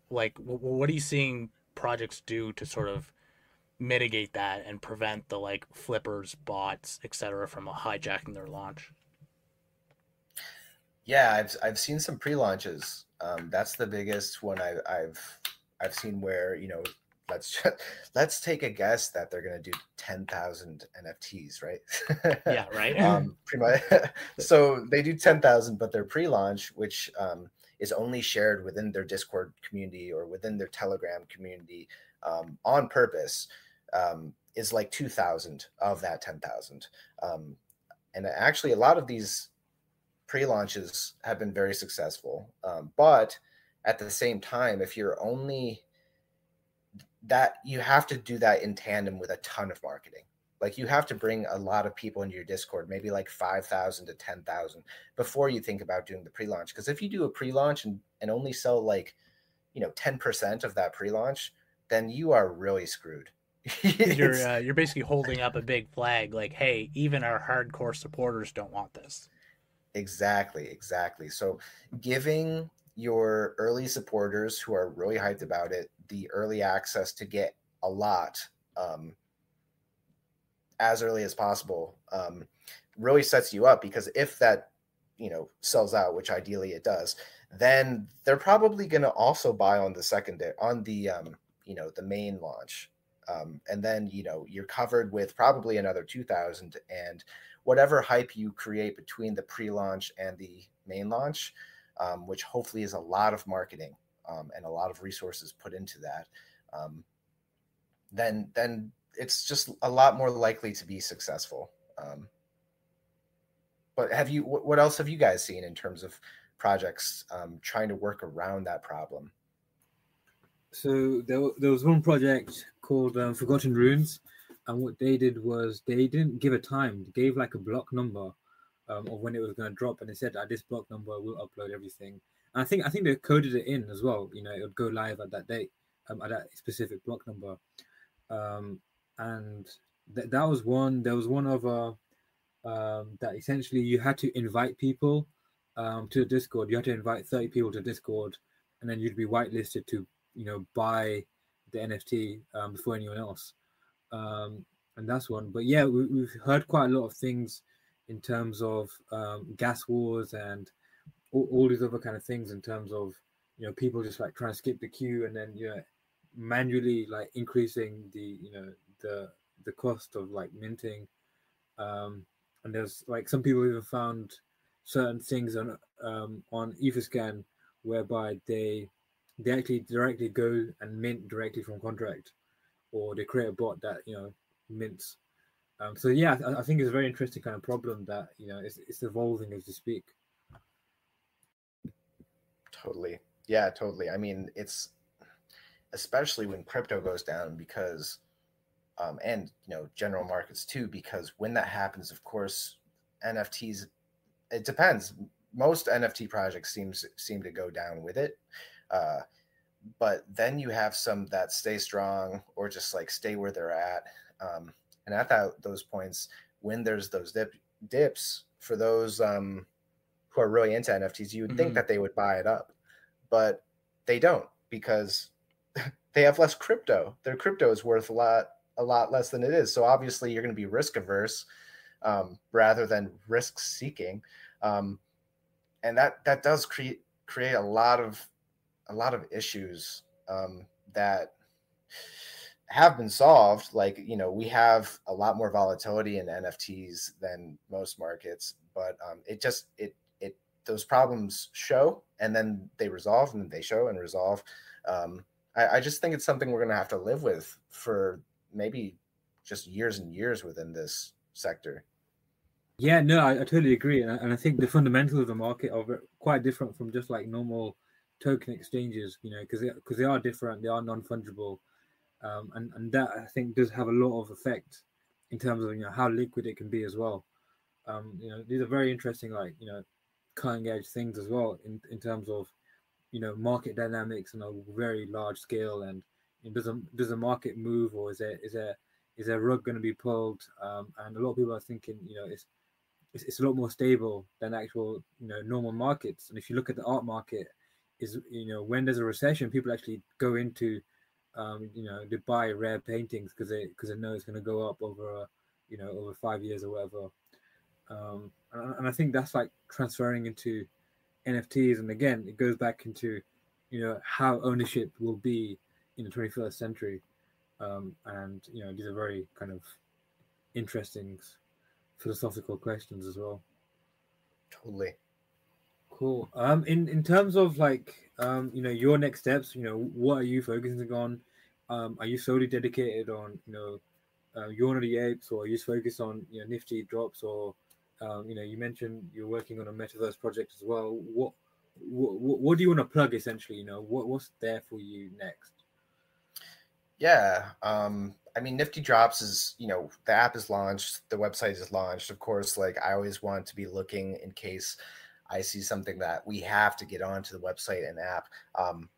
like, what are you seeing projects do to sort of mitigate that and prevent the like flippers, bots, etc. from hijacking their launch? Yeah, I've seen some pre-launches. That's the biggest one I've seen where, you know, let's take a guess that they're going to do 10,000 NFTs, right? Yeah, right. Pretty much. So they do 10,000, but their pre-launch, which is only shared within their Discord community or within their Telegram community on purpose, is like 2,000 of that 10,000. And actually, a lot of these pre-launches have been very successful. But at the same time, if you're only that, you have to do that in tandem with a ton of marketing. Like you have to bring a lot of people into your Discord, maybe like 5,000 to 10,000 before you think about doing the pre-launch. Because if you do a pre-launch and only sell like, you know, 10% of that pre-launch, then you are really screwed. You're basically holding up a big flag like, hey, even our hardcore supporters don't want this. Exactly. So giving your early supporters who are really hyped about it the early access to get a lot as early as possible really sets you up, because if that, you know, sells out, which ideally it does, then they're probably going to also buy on the secondary, on the you know, the main launch. And then, you know, you're covered with probably another 2,000, and whatever hype you create between the pre-launch and the main launch, which hopefully is a lot of marketing and a lot of resources put into that, then it's just a lot more likely to be successful. But what else have you guys seen in terms of projects trying to work around that problem? So there was one project called Forgotten Runes, and what they did was they didn't give a time. They gave like a block number of when it was going to drop, and they said at this block number we'll upload everything. And I think they coded it in as well. You know, it would go live at that date, at that specific block number. And that was one. There was one other that essentially you had to invite people to the Discord. You had to invite 30 people to Discord, and then you'd be whitelisted to buy the NFT before anyone else. And that's one. But yeah, we've heard quite a lot of things in terms of gas wars and all these other kind of things in terms of people just like trying to skip the queue and then manually like increasing the cost of like minting. And there's like some people even found certain things on Etherscan whereby they actually directly go and mint directly from contract, or they create a bot that mints. So yeah, I think it's a very interesting kind of problem that it's evolving as we speak. Totally. Yeah, totally. I mean, it's especially when crypto goes down because and general markets too, because when that happens, of course, NFTs, it depends. Most NFT projects seem to go down with it. But then you have some that stay strong or just like stay where they're at. And at those points, when there's those dips for those who are really into NFTs, you would think that they would buy it up, but they don't, because they have less crypto. Their crypto is worth a lot less than it is. So obviously you're going to be risk averse rather than risk seeking. And that does create a lot of issues that have been solved. Like, we have a lot more volatility in NFTs than most markets, but those problems show and then they resolve, and they show and resolve. I just think it's something we're going to have to live with for maybe just years and years within this sector. Yeah, no, I totally agree. And I think the fundamentals of the market are quite different from just like normal token exchanges, because they are different, they are non-fungible. And that I think does have a lot of effect in terms of how liquid it can be as well. These are very interesting, like cutting edge things as well in terms of market dynamics on a very large scale. And does the market move, or is there rug going to be pulled? And a lot of people are thinking it's a lot more stable than actual normal markets. And if you look at the art market, is when there's a recession, people actually go into they buy rare paintings because they know it's going to go up over over 5 years or whatever. And I think that's like transferring into NFTs. And again, it goes back into how ownership will be in the 21st century. And these are very kind of interesting philosophical questions as well. Totally. Cool. In terms of like your next steps, what are you focusing on? Are you solely dedicated on Yawn of the Apes, or are you focused on Nifty drops, or you mentioned you're working on a metaverse project as well. What do you want to plug essentially? What's there for you next? Yeah. I mean, Nifty Drops is, the app is launched, the website is launched. Of course, like I always want to be looking in case I see something that we have to get onto the website and app.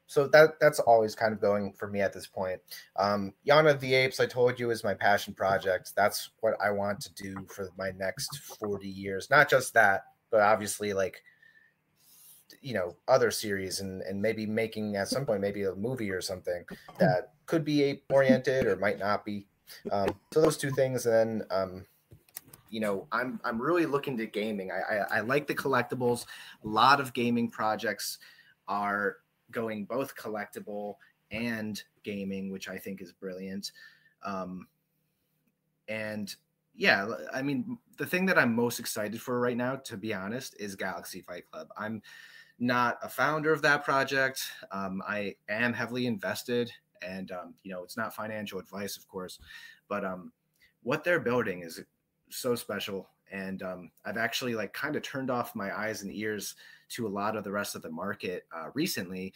So that's always kind of going for me at this point. Yawn of the Apes, I told you, is my passion project. That's what I want to do for my next 40 years. Not just that, but obviously like, other series and maybe making at some point, maybe a movie or something that could be ape oriented or might not be. So those two things. And then, I'm really looking to gaming. I like the collectibles. A lot of gaming projects are going both collectible and gaming, which I think is brilliant. And yeah, I mean, the thing that I'm most excited for right now, to be honest, is Galaxy Fight Club. I'm not a founder of that project. I am heavily invested, and it's not financial advice, of course, but what they're building is so special, And I've actually like kind of turned off my eyes and ears to a lot of the rest of the market recently,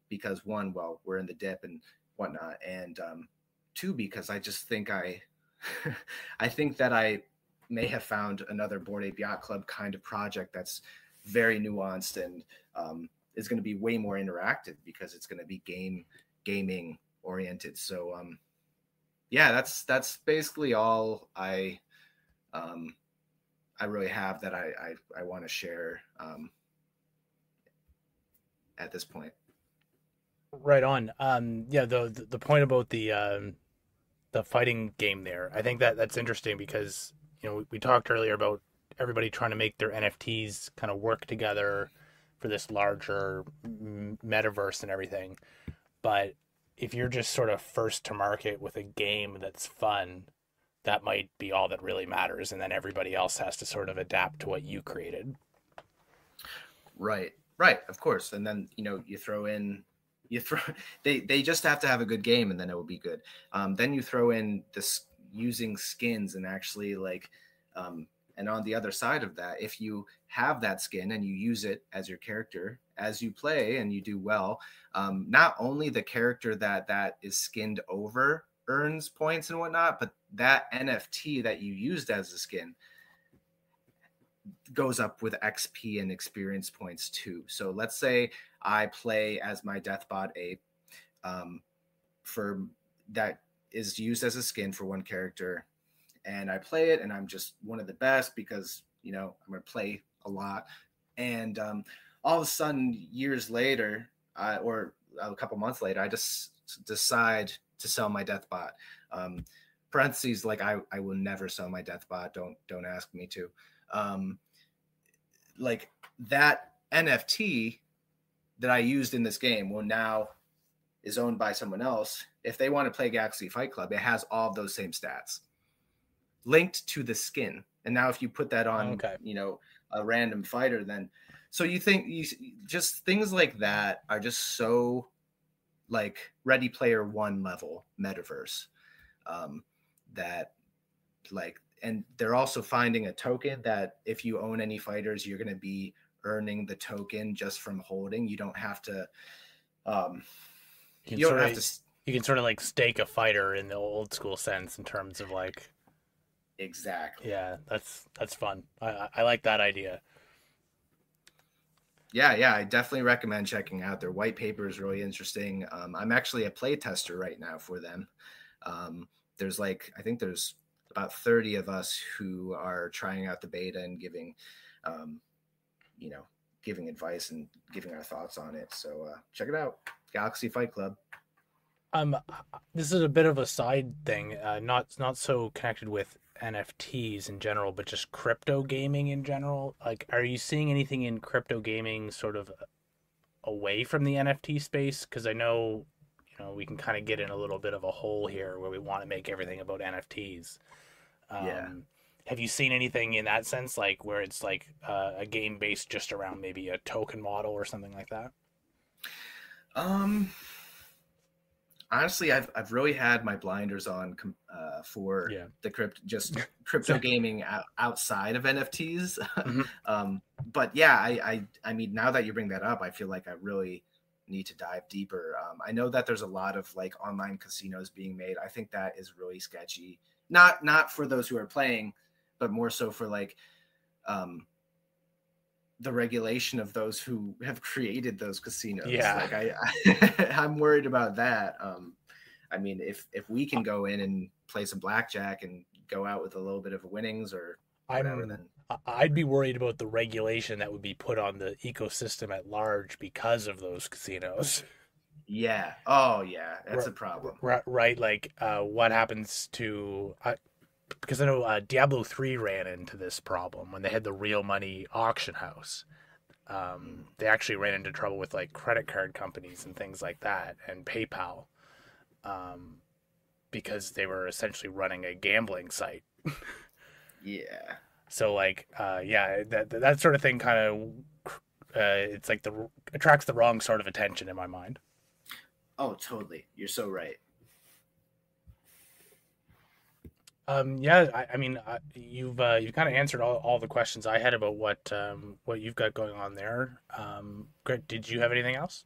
because one, well, we're in the dip and whatnot, and two, because I just think I think that I may have found another Bored Ape Yacht Club kind of project that's very nuanced and is going to be way more interactive because it's going to be gaming oriented. So yeah, that's basically all I really have that I want to share at this point. Right on. Yeah, the point about the fighting game there, I think that's interesting because, you know, we talked earlier about everybody trying to make their NFTs kind of work together for this larger metaverse and everything. But if you're just sort of first to market with a game that's fun, that might be all that really matters, and then everybody else has to sort of adapt to what you created. Right, of course. And then, you know, they just have to have a good game, and then it will be good. Then you throw in this using skins, and actually like and on the other side of that, if you have that skin and you use it as your character as you play and you do well, not only the character that is skinned over earns points and whatnot, but that NFT that you used as a skin goes up with XP and experience points too. So let's say I play as my Deathbot Ape, for that is used as a skin for one character, and I play it, and I'm just one of the best because, you know, I'm going to play a lot. And all of a sudden, years later, or a couple months later, I just decide to sell my Deathbot. Parentheses, like I will never sell my Deathbot. Don't ask me to. Like that NFT that I used in this game will now is owned by someone else. If they want to play Galaxy Fight Club, it has all of those same stats linked to the skin. And now if you put that on, you know, a random fighter, then so you think just things like that are just so like Ready Player One level metaverse, that like, and they're also finding a token that if you own any fighters, you're going to be earning the token just from holding. You don't have to you can sort of like stake a fighter in the old school sense in terms of like. Exactly. Yeah, that's fun. I like that idea. Yeah, I definitely recommend checking out their white paper. Is really interesting. I'm actually a play tester right now for them. There's like, I think there's about 30 of us who are trying out the beta and giving, you know, giving advice and giving our thoughts on it. So check it out, Galaxy Fight Club. This is a bit of a side thing, not so connected with NFTs in general, but just crypto gaming in general. Like, are you seeing anything in crypto gaming sort of away from the NFT space? Because I know, you know, we can kind of get in a little bit of a hole here where we want to make everything about NFTs. Yeah. Have you seen anything in that sense, like where it's like a game based just around maybe a token model or something like that? Honestly, I've really had my blinders on for the crypto gaming outside of NFTs. Mm-hmm. But yeah, I mean, now that you bring that up, I feel like I really need to dive deeper. I know that there's a lot of like online casinos being made. I think that is really sketchy. Not for those who are playing, but more so for like the regulation of those who have created those casinos. Yeah. Like I'm worried about that. I mean, if we can go in and play some blackjack and go out with a little bit of winnings or whatever, then I'd be worried about the regulation that would be put on the ecosystem at large because of those casinos. Yeah. Oh yeah. That's a problem. Right. Like what happens to, because I know Diablo 3 ran into this problem when they had the real money auction house. They actually ran into trouble with like credit card companies and things like that, and PayPal, because they were essentially running a gambling site. Yeah. So like, that sort of thing kind of, it's like attracts the wrong sort of attention in my mind. Oh, totally. You're so right. Yeah, I mean, you've kind of answered all the questions I had about what you've got going on there. Great. Did you have anything else?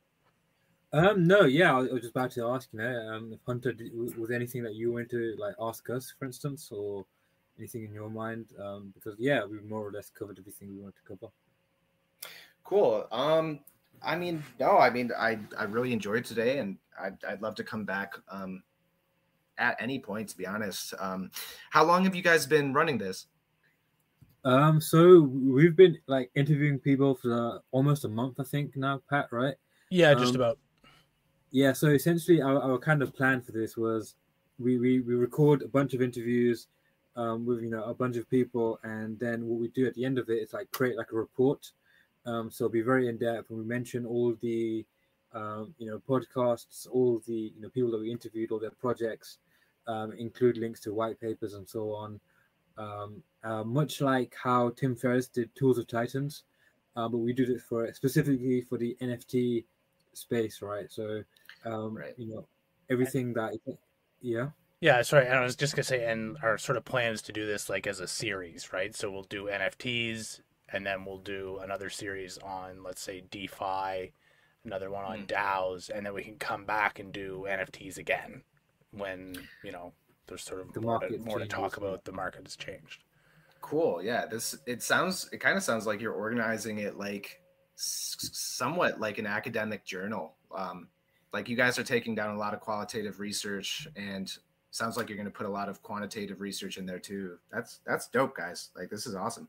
No, yeah, I was just about to ask, if Hunter was there anything that you wanted to like ask us, for instance, or anything in your mind? Because yeah, we more or less covered everything we wanted to cover. Cool. I mean, no, I mean, I really enjoyed today, and I'd love to come back at any point, to be honest. How long have you guys been running this? So we've been like interviewing people for almost a month, I think now, Pat, right? Yeah, just Um, about. yeah, so essentially our kind of plan for this was we record a bunch of interviews with a bunch of people, and then what we do at the end of it is like create like a report. So it'll be very in depth, and we mention all the podcasts, all the people that we interviewed, all their projects, include links to white papers and so on. Much like how Tim Ferriss did Tools of Titans, but we did it specifically for the NFT space, right? So Right. everything that, yeah. Yeah, sorry, and I was just gonna say, and our sort of plan is to do this like as a series, right? So we'll do NFTs, and then we'll do another series on, let's say, DeFi, another one on DAOs, and then we can come back and do NFTs again when there's sort of The more market to talk changes, about. The market has changed. Cool. Yeah. It kind of sounds like you're organizing it like somewhat like an academic journal. Like you guys are taking down a lot of qualitative research, and sounds like you're going to put a lot of quantitative research in there too. That's dope, guys. Like this is awesome.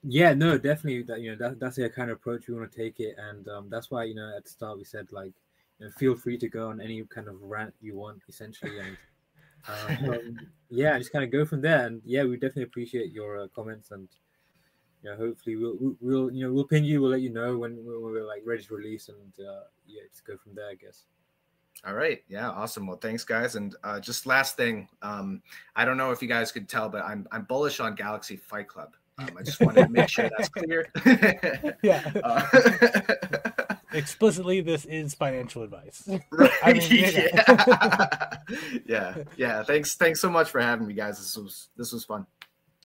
Yeah, no, definitely. That's the kind of approach we want to take it, and that's why at the start we said like, feel free to go on any kind of rant you want, essentially, and yeah, just kind of go from there. And yeah, we definitely appreciate your comments, and hopefully we'll ping you, we'll let you know when we're like ready to release, and yeah, just go from there, I guess. All right. Yeah. Awesome. Well, thanks, guys. And just last thing, I don't know if you guys could tell, but I'm bullish on Galaxy Fight Club. I just wanted to make sure that's clear. Yeah. Explicitly, this is financial advice. Right. I mean, Yeah. Thanks so much for having me, guys. This was fun.